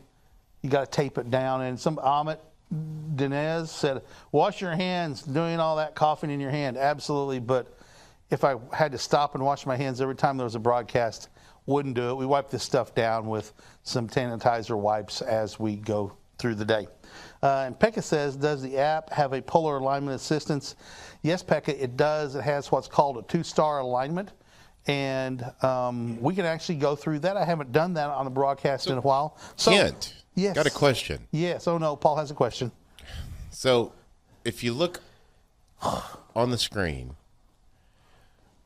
You got to tape it down. And some Amit Dinez said, wash your hands doing all that coughing in your hand. Absolutely. But if I had to stop and wash my hands every time there was a broadcast, wouldn't do it. We wipe this stuff down with some sanitizer wipes as we go through the day. And Pekka says, does the app have a polar alignment assistance? Yes, Pekka, it does. It has what's called a 2-star alignment. And we can actually go through that. I haven't done that on the broadcast in a while. So, Kent, yes. Got a question. Yes. Oh, no, Paul has a question. So if you look on the screen,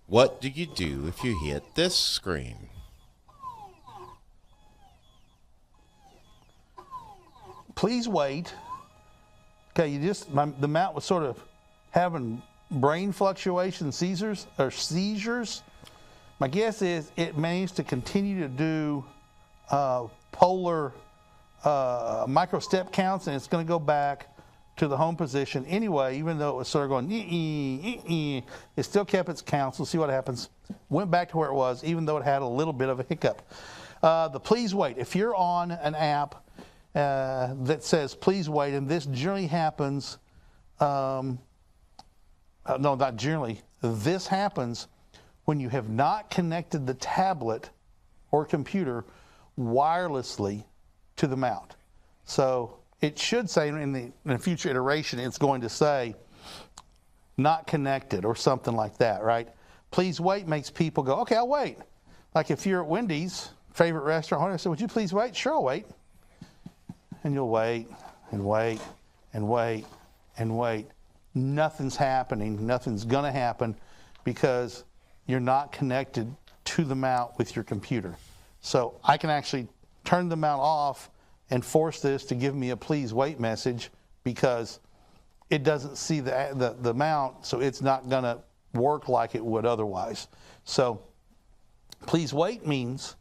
what do you do if you hit this screen? Please wait. Okay, the mount was sort of having brain fluctuation seizures. My guess is it managed to continue to do polar micro step counts, and it's going to go back to the home position anyway, even though it was sort of going, it still kept its counts. We'll see what happens. Went back to where it was, even though it had a little bit of a hiccup. The please wait. If you're on an app that says please wait, and this generally happens, no, not generally, this happens when you have not connected the tablet or computer wirelessly to the mount. So it should say in a future iteration, it's going to say not connected or something like that, right? Please wait makes people go, okay, I'll wait. Like if you're at Wendy's, favorite restaurant, I say, would you please wait? Sure, I'll wait. And you'll wait and wait and wait and wait. Nothing's happening. Nothing's going to happen because you're not connected to the mount with your computer. So I can actually turn the mount off and force this to give me a please wait message because it doesn't see the mount, so it's not going to work like it would otherwise. So please wait means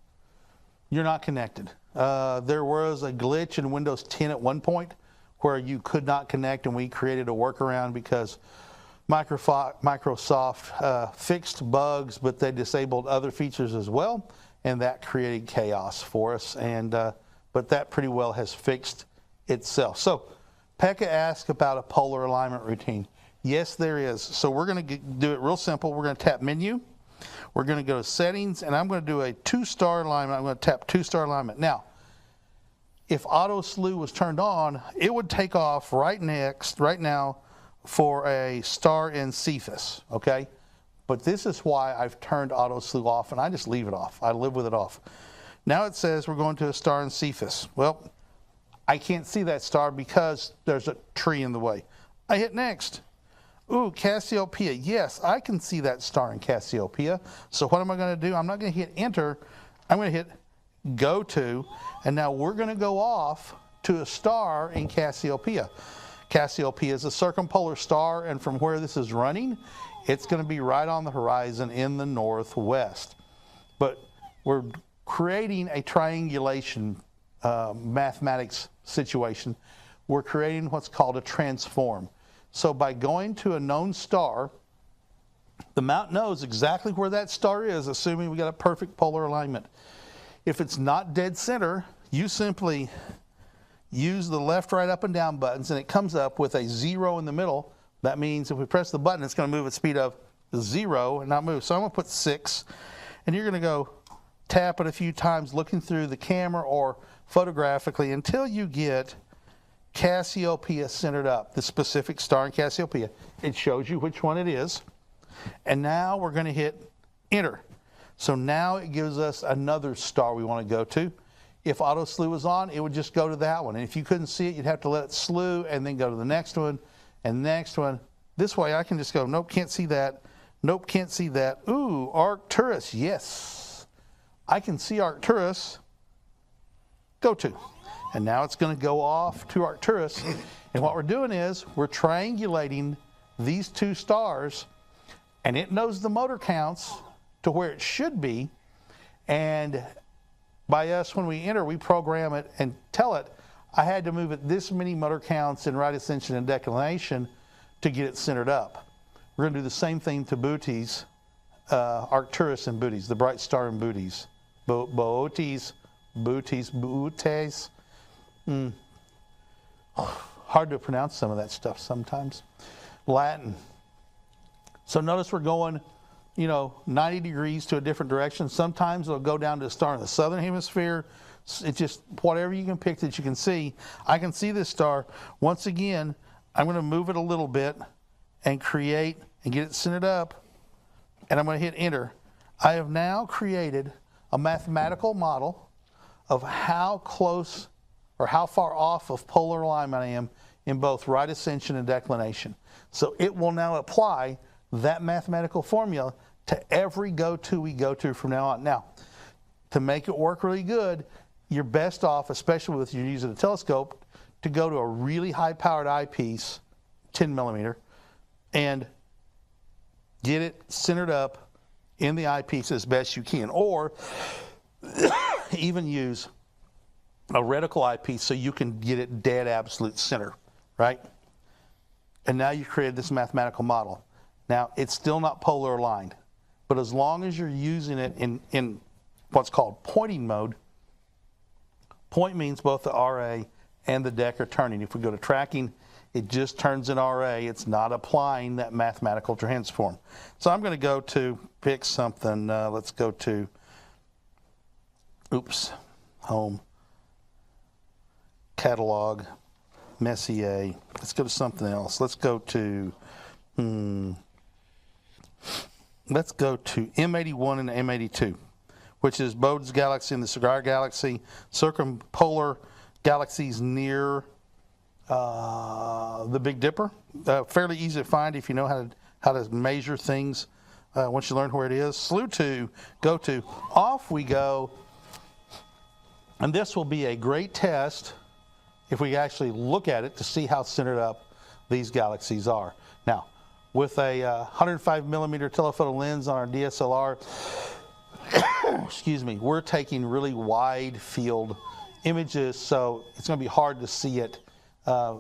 you're not connected. There was a glitch in Windows 10 at one point where you could not connect, and we created a workaround because Microsoft fixed bugs, but they disabled other features as well, and that created chaos for us. And but that pretty well has fixed itself. So Pekka asked about a polar alignment routine. Yes, there is. So we're going to do it real simple. We're going to tap menu. We're going to go to settings, and I'm going to do a 2-star alignment. I'm going to tap 2-star alignment. Now, if auto slew was turned on, it would take off right now for a star in Cephas, okay? But this is why I've turned auto slew off, and I just leave it off. I live with it off. Now it says we're going to a star in Cephas. Well, I can't see that star because there's a tree in the way. I hit next. Ooh, Cassiopeia. Yes, I can see that star in Cassiopeia. So what am I going to do? I'm not going to hit enter. I'm going to hit go to, and now we're going to go off to a star in Cassiopeia. Cassiopeia is a circumpolar star, and from where this is running, It's going to be right on the horizon in the northwest. But we're creating a triangulation mathematics situation. We're creating what's called a transform. So by going to a known star, the mount knows exactly where that star is, assuming we got a perfect polar alignment. If it's not dead center, you simply use the left, right, up, and down buttons, and it comes up with a 0 in the middle. That means if we press the button, it's going to move at speed of 0 and not move. So I'm going to put 6, and you're going to go tap it a few times, looking through the camera or photographically until you get Cassiopeia centered up, the specific star in Cassiopeia. It shows you which one it is. And now we're going to hit enter. So now it gives us another star we want to go to. If auto slew was on, it would just go to that one. And if you couldn't see it, you'd have to let it slew and then go to the next one and next one. This way I can just go, nope, can't see that. Nope, can't see that. Ooh, Arcturus, yes. I can see Arcturus. Go to. And now it's going to go off to Arcturus. And what we're doing is we're triangulating these two stars, and it knows the motor counts to where it should be. And by us, when we enter, we program it and tell it, I had to move it this many motor counts in right ascension and declination to get it centered up. We're going to do the same thing to Bootes, Arcturus and Bootes, the bright star and Bootes. Bootes. Hard to pronounce some of that stuff sometimes. Latin. So notice we're going, 90 degrees to a different direction. Sometimes it'll go down to a star in the southern hemisphere. It's just whatever you can pick that you can see. I can see this star. Once again, I'm going to move it a little bit and create and get it centered up. And I'm going to hit enter. I have now created a mathematical model of how close or how far off of polar alignment I am in both right ascension and declination. So it will now apply that mathematical formula to every go-to we go to from now on. Now, to make it work really good, you're best off, especially if you're using a telescope, to go to a really high-powered eyepiece, 10 millimeter, and get it centered up in the eyepiece as best you can. Or even use a reticle eyepiece so you can get it dead absolute center, right? And now you've created this mathematical model. Now, it's still not polar aligned, but as long as you're using it in what's called pointing mode, point means both the RA and the deck are turning. If we go to tracking, it just turns in RA. It's not applying that mathematical transform. So I'm going to go to pick something. Let's go to, home, catalog, Messier. Let's go to something else. Let's go to M81 and M82, which is Bode's galaxy and the Cigar galaxy, circumpolar galaxies near the Big Dipper. Fairly easy to find if you know how to measure things once you learn where it is. Slew to, go to, off we go. And this will be a great test if we actually look at it to see how centered up these galaxies are. Now, with a 105 millimeter telephoto lens on our DSLR, we're taking really wide field images, so it's going to be hard to see it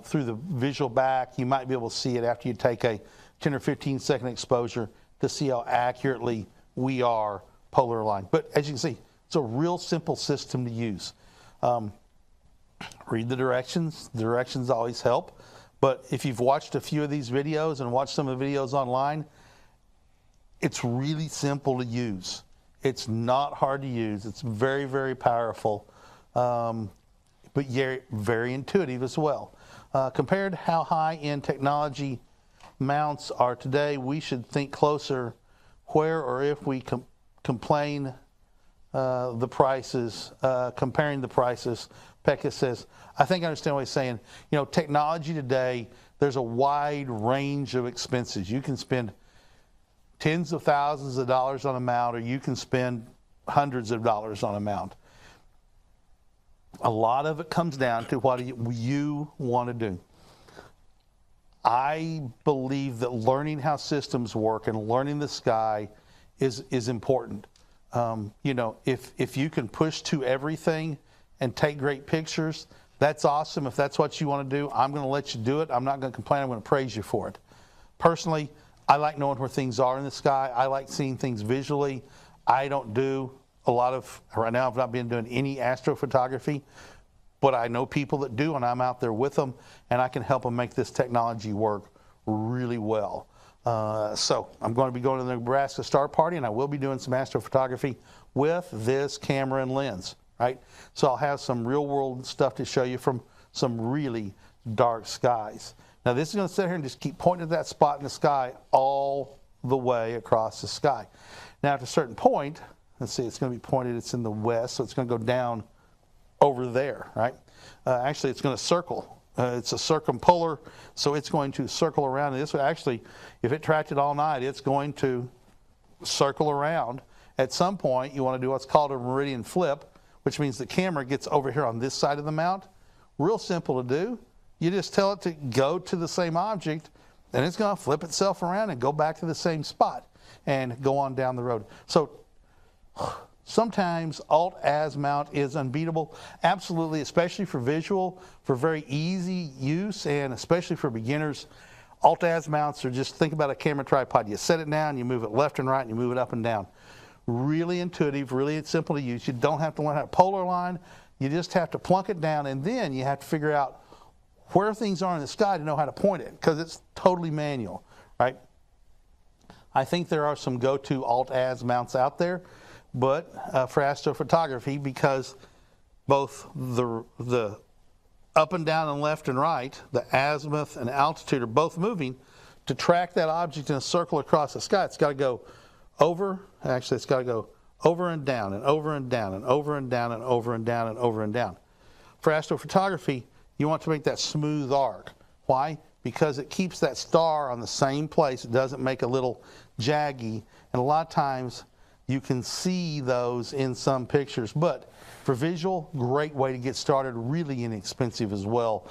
through the visual back. You might be able to see it after you take a 10 or 15 second exposure to see how accurately we are polar aligned. But as you can see, it's a real simple system to use. Read the directions. The directions always help. But if you've watched a few of these videos and watched some of the videos online, it's really simple to use. It's not hard to use. It's very, very powerful, but very intuitive as well. Compared to how high-end technology mounts are today, we should think closer where or if we complain the prices, comparing the prices. Pekka says, I think I understand what he's saying. Technology today, there's a wide range of expenses. You can spend tens of thousands of dollars on a mount, or you can spend hundreds of dollars on a mount. A lot of it comes down to what you want to do. I believe that learning how systems work and learning the sky is important. You know, if you can push to everything and take great pictures, that's awesome. If that's what you want to do, I'm going to let you do it. I'm not going to complain. I'm going to praise you for it. Personally, I like knowing where things are in the sky. I like seeing things visually. I don't do a lot of, right now I've not been doing any astrophotography, but I know people that do, and I'm out there with them, and I can help them make this technology work really well. So I'm going to be going to the Nebraska Star Party, and I will be doing some astrophotography with this camera and lens, right? So I'll have some real world stuff to show you from some really dark skies. Now this is going to sit here and just keep pointing at that spot in the sky all the way across the sky. Now at a certain point, let's see, it's going to be pointed, it's in the west, so it's going to go down over there, right? Actually, it's going to circle. It's a circumpolar, so it's going to circle around. And this way, actually, if it tracked it all night, it's going to circle around. At some point, you want to do what's called a Meridian Flip, which means the camera gets over here on this side of the mount. Real simple to do. You just tell it to go to the same object, and it's going to flip itself around and go back to the same spot and go on down the road. So sometimes Alt-Az mount is unbeatable. Absolutely, especially for visual, for very easy use, and especially for beginners. Alt-Az mounts are just, think about a camera tripod. You set it down, you move it left and right, and you move it up and down. Really intuitive, really simple to use. You don't have to learn how to polar line. You just have to plunk it down, and then you have to figure out where things are in the sky to know how to point it, because it's totally manual, right? I think there are some go-to Alt-Az mounts out there, but for astrophotography, because both the up and down and left and right, the azimuth and altitude are both moving, to track that object in a circle across the sky, it's got to go over, actually it's got to go over and down and over and down and over and down and over and down and over and down. For astrophotography, you want to make that smooth arc. Why? Because it keeps that star on the same place. It doesn't make a little jaggy. And a lot of times you can see those in some pictures. But for visual, great way to get started, really inexpensive as well.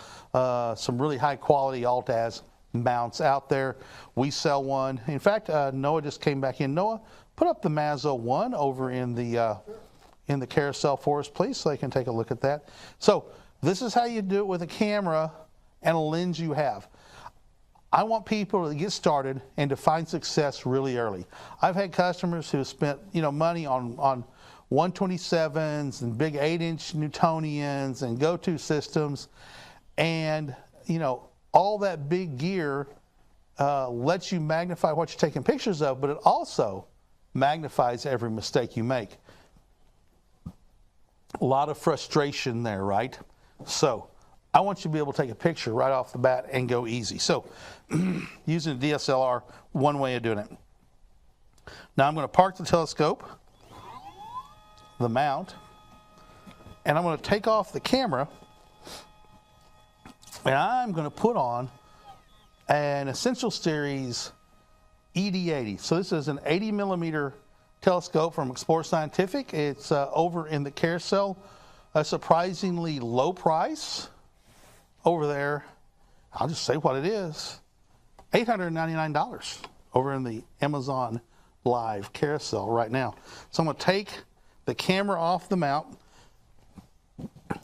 Some really high quality Alt-Az mounts out there. We sell one. In fact, Noah just came back in. Noah, put up the Mazzo one over in the carousel for us, please, so they can take a look at that. So this is how you do it with a camera and a lens you have. I want people to get started and to find success really early. I've had customers who have spent, you know, money on 127s and big 8-inch Newtonians and go-to systems, and you know, all that big gear lets you magnify what you're taking pictures of, but it also magnifies every mistake you make. A lot of frustration there, right? So I want you to be able to take a picture right off the bat and go easy. So using a DSLR, one way of doing it. Now I'm going to park the telescope, the mount, and I'm going to take off the camera, and I'm going to put on an Essential Series ED80. So this is an 80 millimeter telescope from Explore Scientific. It's over in the carousel, a surprisingly low price over there. I'll just say what it is, $899 over in the Amazon Live carousel right now. So I'm going to take the camera off the mount.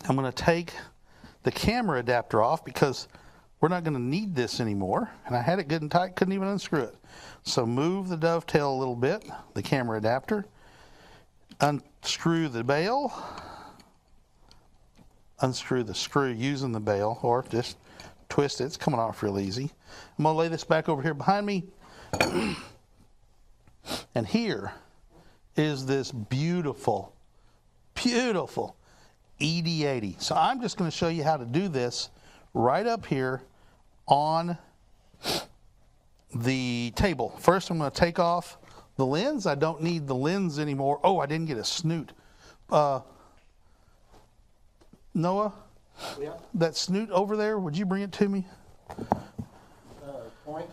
I'm going to take the camera adapter off because we're not going to need this anymore. And I had it good and tight, couldn't even unscrew it. So move the dovetail a little bit, the camera adapter, unscrew the bail, unscrew the screw using the bail, or just twist it. It's coming off real easy. I'm going to lay this back over here behind me. And here is this beautiful, beautiful ED80. So I'm just going to show you how to do this right up here on the table. First, I'm going to take off the lens. I don't need the lens anymore. Oh, I didn't get a snoot. Noah, yeah. That snoot over there, would you bring it to me? Point?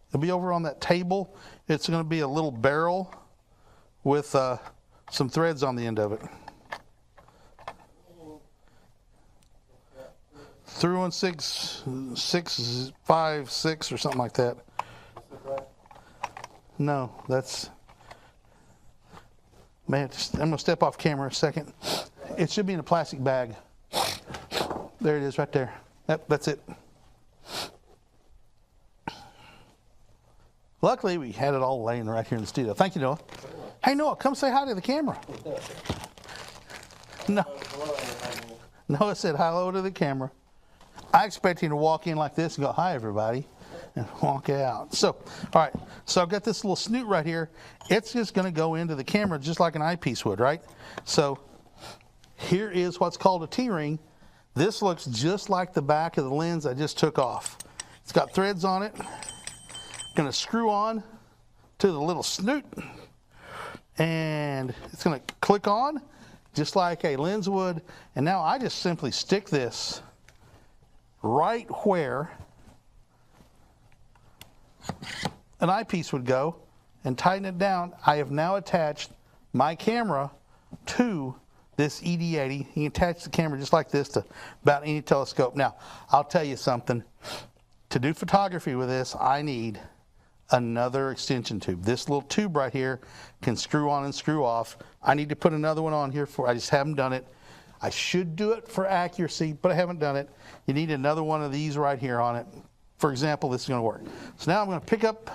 It'll be over on that table. It's going to be a little barrel with some threads on the end of it. 316-656 or something like that. No, that's. Man, I'm going to step off camera a second. It should be in a plastic bag. There it is right there. Yep, that's it. Luckily, we had it all laying right here in the studio. Thank you, Noah. Hey, Noah, come say hi to the camera. No. Noah said hello to the camera. I expect him to walk in like this and go, hi, everybody, and walk out. So, all right. So I've got this little snoot right here. It's just going to go into the camera just like an eyepiece would, right? So here is what's called a T-ring. This looks just like the back of the lens I just took off. It's got threads on it. Going to screw on to the little snoot, and it's going to click on just like a lens would. And now I just simply stick this right where an eyepiece would go and tighten it down. I have now attached my camera to this ED80. You can attach the camera just like this to about any telescope. Now, I'll tell you something. To do photography with this, I need another extension tube. This little tube right here can screw on and screw off. I need to put another one on here I just haven't done it. I should do it for accuracy, but I haven't done it. You need another one of these right here on it. For example, this is going to work. So now I'm going to pick up.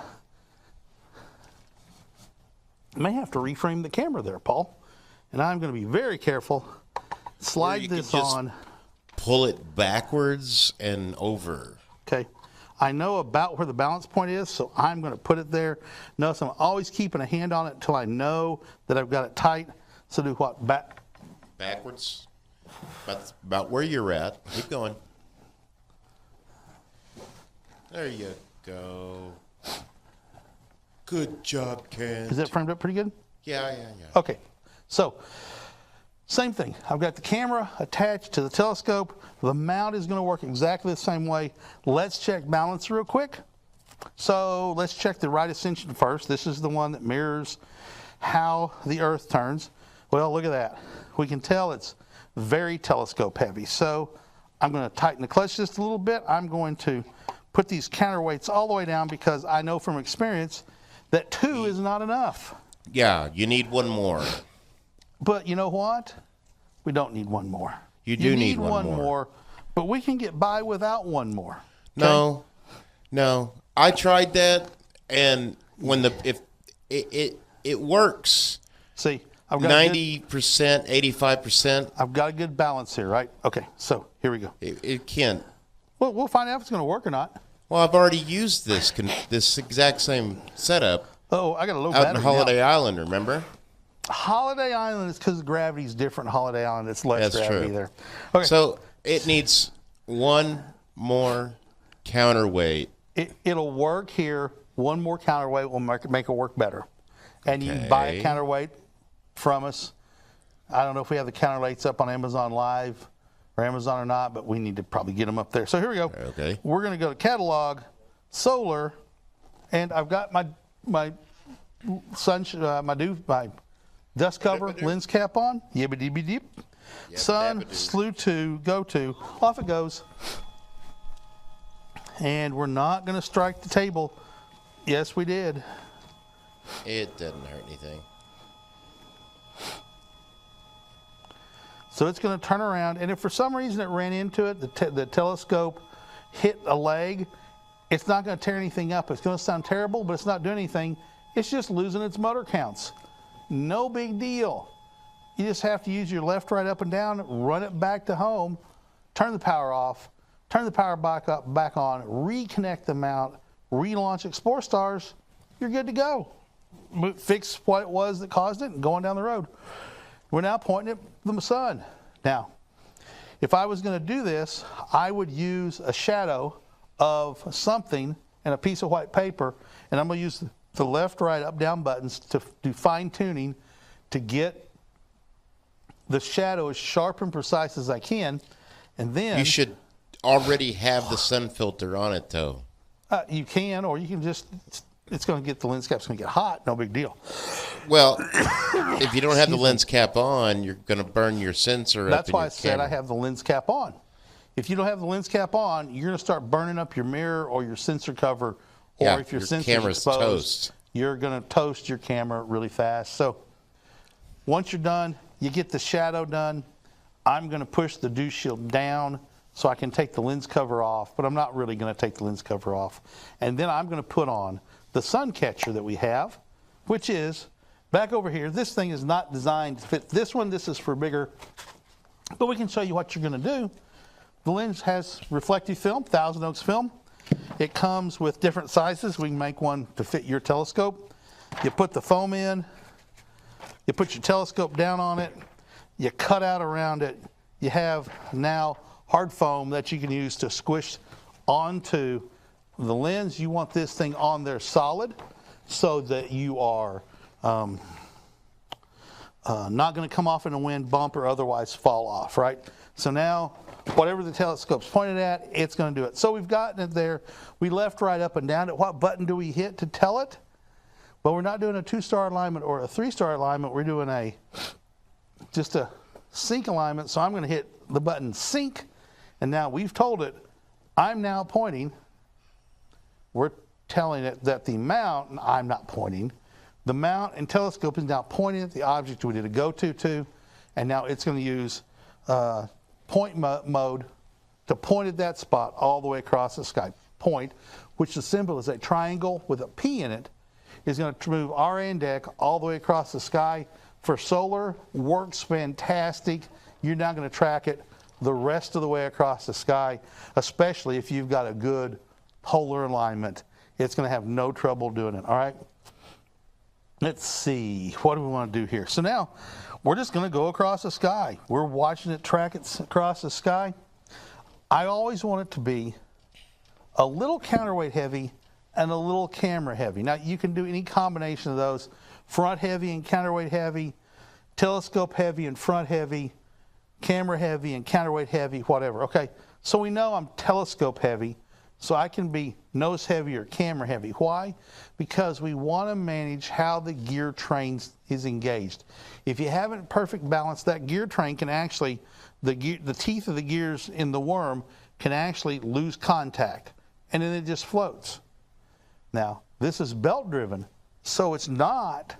I may have to reframe the camera there, Paul. And I'm going to be very careful. Slide this on. Pull it backwards and over. Okay. I know about where the balance point is, so I'm going to put it there. Notice I'm always keeping a hand on it until I know that I've got it tight. So do what? Backwards? About where you're at. Keep going. There you go. Good job, Ken. Is that framed up pretty good? Yeah. Okay. So, same thing. I've got the camera attached to the telescope. The mount is going to work exactly the same way. Let's check balance real quick. So let's check the right Ascension first. This is the one that mirrors how the Earth turns. Well, look at that. We can tell it's very telescope heavy. So I'm going to tighten the clutch just a little bit. I'm going to put these counterweights all the way down because I know from experience that 2 is not enough. Yeah, you need one more. But you know what? We don't need one more. You do need one more. But we can get by without one more. Okay? No. I tried that, and when it works. See, I've got 90%, 85%. I've got a good balance here, right? Okay, so here we go. It can't. Well, we'll find out if it's going to work or not. Well, I've already used this exact same setup. Oh, I got a low out battery in Holiday now. Island. Remember? Holiday Island is because the gravity is different. Holiday Island, it's less That's gravity true. there. Okay. So it needs one more counterweight. It'll work here. One more counterweight will make it work better. And you can buy a counterweight from us. I don't know if we have the counterweights up on Amazon Live or Amazon or not, but we need to probably get them up there. So here we go. Okay. We're going to go to catalog, solar, and I've got my dust cover, lens cap on, yibbity deep. Sun, slew to, go to, off it goes. And we're not going to strike the table. Yes, we did. It doesn't hurt anything. So it's going to turn around, and if for some reason it ran into it, the telescope hit a leg, it's not going to tear anything up. It's going to sound terrible, but it's not doing anything. It's just losing its motor counts. No big deal. You just have to use your left, right, up and down, run it back to home, turn the power off, turn the power back on, reconnect the mount, relaunch Explore Stars. You're good to go. Fix what it was that caused it and go on down the road. We're now pointing at the sun. Now, if I was going to do this, I would use a shadow of something and a piece of white paper, and I'm going to use the left, right, up, down buttons to do fine tuning to get the shadow as sharp and precise as I can. And then You should already have the sun filter on it, though. You can, or you can just, it's going to get the lens cap's going to get hot. No big deal. Well, if you don't have the lens cap on, you're going to burn your sensor up in That's why your I said camera. I have the lens cap on. If you don't have the lens cap on, you're going to start burning up your mirror or your sensor cover, or Yeah, if your your sensor's camera's exposed, toast. you're going to toast your camera really fast. So once you're done, you get the shadow done. I'm going to push the dew shield down so I can take the lens cover off, but I'm not really going to take the lens cover off. And then I'm going to put on the sun catcher that we have, which is back over here. This thing is not designed to fit this one. This is for bigger, but we can show you what you're going to do. The lens has reflective film, Thousand Oaks film. It comes with different sizes. We can make one to fit your telescope. You put the foam in, you put your telescope down on it, you cut out around it. You have now hard foam that you can use to squish onto the lens. You want this thing on there solid so that you are not going to come off in a wind, bump, or otherwise fall off, right? So now, whatever the telescope's pointed at, it's going to do it. So we've gotten it there. We left, right, up, and down it. What button do we hit to tell it? Well, we're not doing a 2-star alignment or a 3-star alignment. We're doing just a sync alignment. So I'm going to hit the button sync. And now we've told it, I'm now pointing. We're telling it that the mount, and I'm not pointing, the mount and telescope is now pointing at the object we did a go to, and now it's going to use point mode to point at that spot all the way across the sky. Point, which the symbol is a triangle with a P in it, is going to move RA and deck all the way across the sky. For solar, works fantastic. You're now going to track it the rest of the way across the sky, especially if you've got a good polar alignment. It's going to have no trouble doing it, all right? Let's see, what do we want to do here? So now, we're just going to go across the sky. We're watching it track it across the sky. I always want it to be a little counterweight heavy and a little camera heavy. Now, you can do any combination of those. Front heavy and counterweight heavy, telescope heavy and front heavy, camera heavy and counterweight heavy, whatever. Okay, so we know I'm telescope heavy, so I can be nose heavy or camera heavy. Why? Because we want to manage how the gear train is engaged. If you haven't perfect balance, that gear train can actually, the teeth of the gears in the worm can actually lose contact, and then it just floats. Now, this is belt driven, so it's not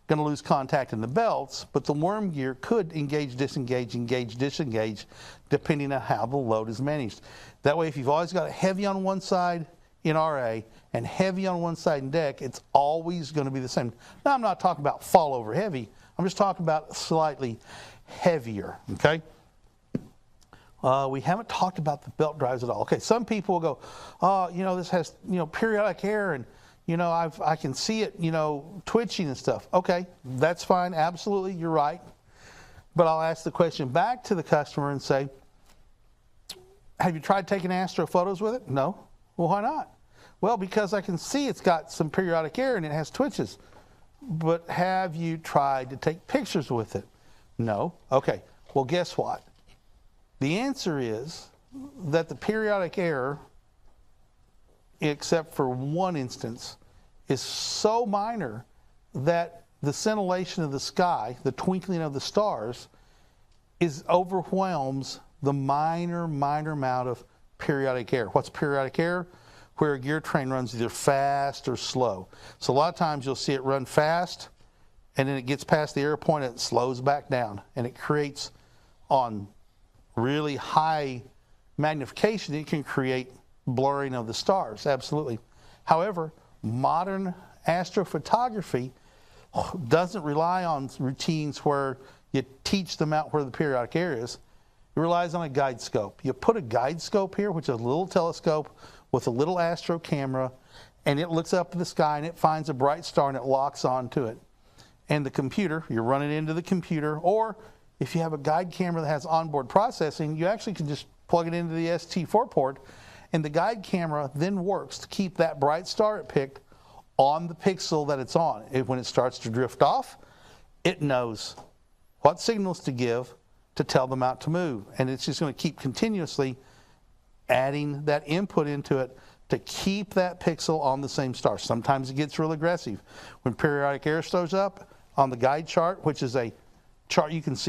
going to lose contact in the belts, but the worm gear could engage, disengage, depending on how the load is managed. That way, if you've always got a heavy on one side in RA and heavy on one side in deck, it's always going to be the same. Now, I'm not talking about fall over heavy. I'm just talking about slightly heavier, okay? We haven't talked about the belt drives at all. Okay, some people will go, oh, you know, this has, you know, periodic error, and you know, I can see it, you know, twitching and stuff. Okay, that's fine. Absolutely, you're right. But I'll ask the question back to the customer and say, have you tried taking astro photos with it? No. Well, why not? Well, because I can see it's got some periodic error and it has twitches. But have you tried to take pictures with it? No. Okay, well, guess what? The answer is that the periodic error, except for one instance, is so minor that the scintillation of the sky, the twinkling of the stars, overwhelms the minor amount of periodic error. What's periodic error? Where a gear train runs either fast or slow. So a lot of times you'll see it run fast, and then it gets past the error point and it slows back down, and it creates, on really high magnification, it can create blurring of the stars, absolutely. However, modern astrophotography doesn't rely on routines where you teach them out where the periodic error is. It relies on a guide scope. You put a guide scope here, which is a little telescope with a little astro camera, and it looks up at the sky and it finds a bright star and it locks onto it. And the computer, you run it into the computer, or if you have a guide camera that has onboard processing, you actually can just plug it into the ST4 port, and the guide camera then works to keep that bright star it picked on the pixel that it's on. When it starts to drift off, it knows what signals to give to tell them out to move. And it's just going to keep continuously adding that input into it to keep that pixel on the same star. Sometimes it gets real aggressive. When periodic error shows up on the guide chart, which is a chart you can see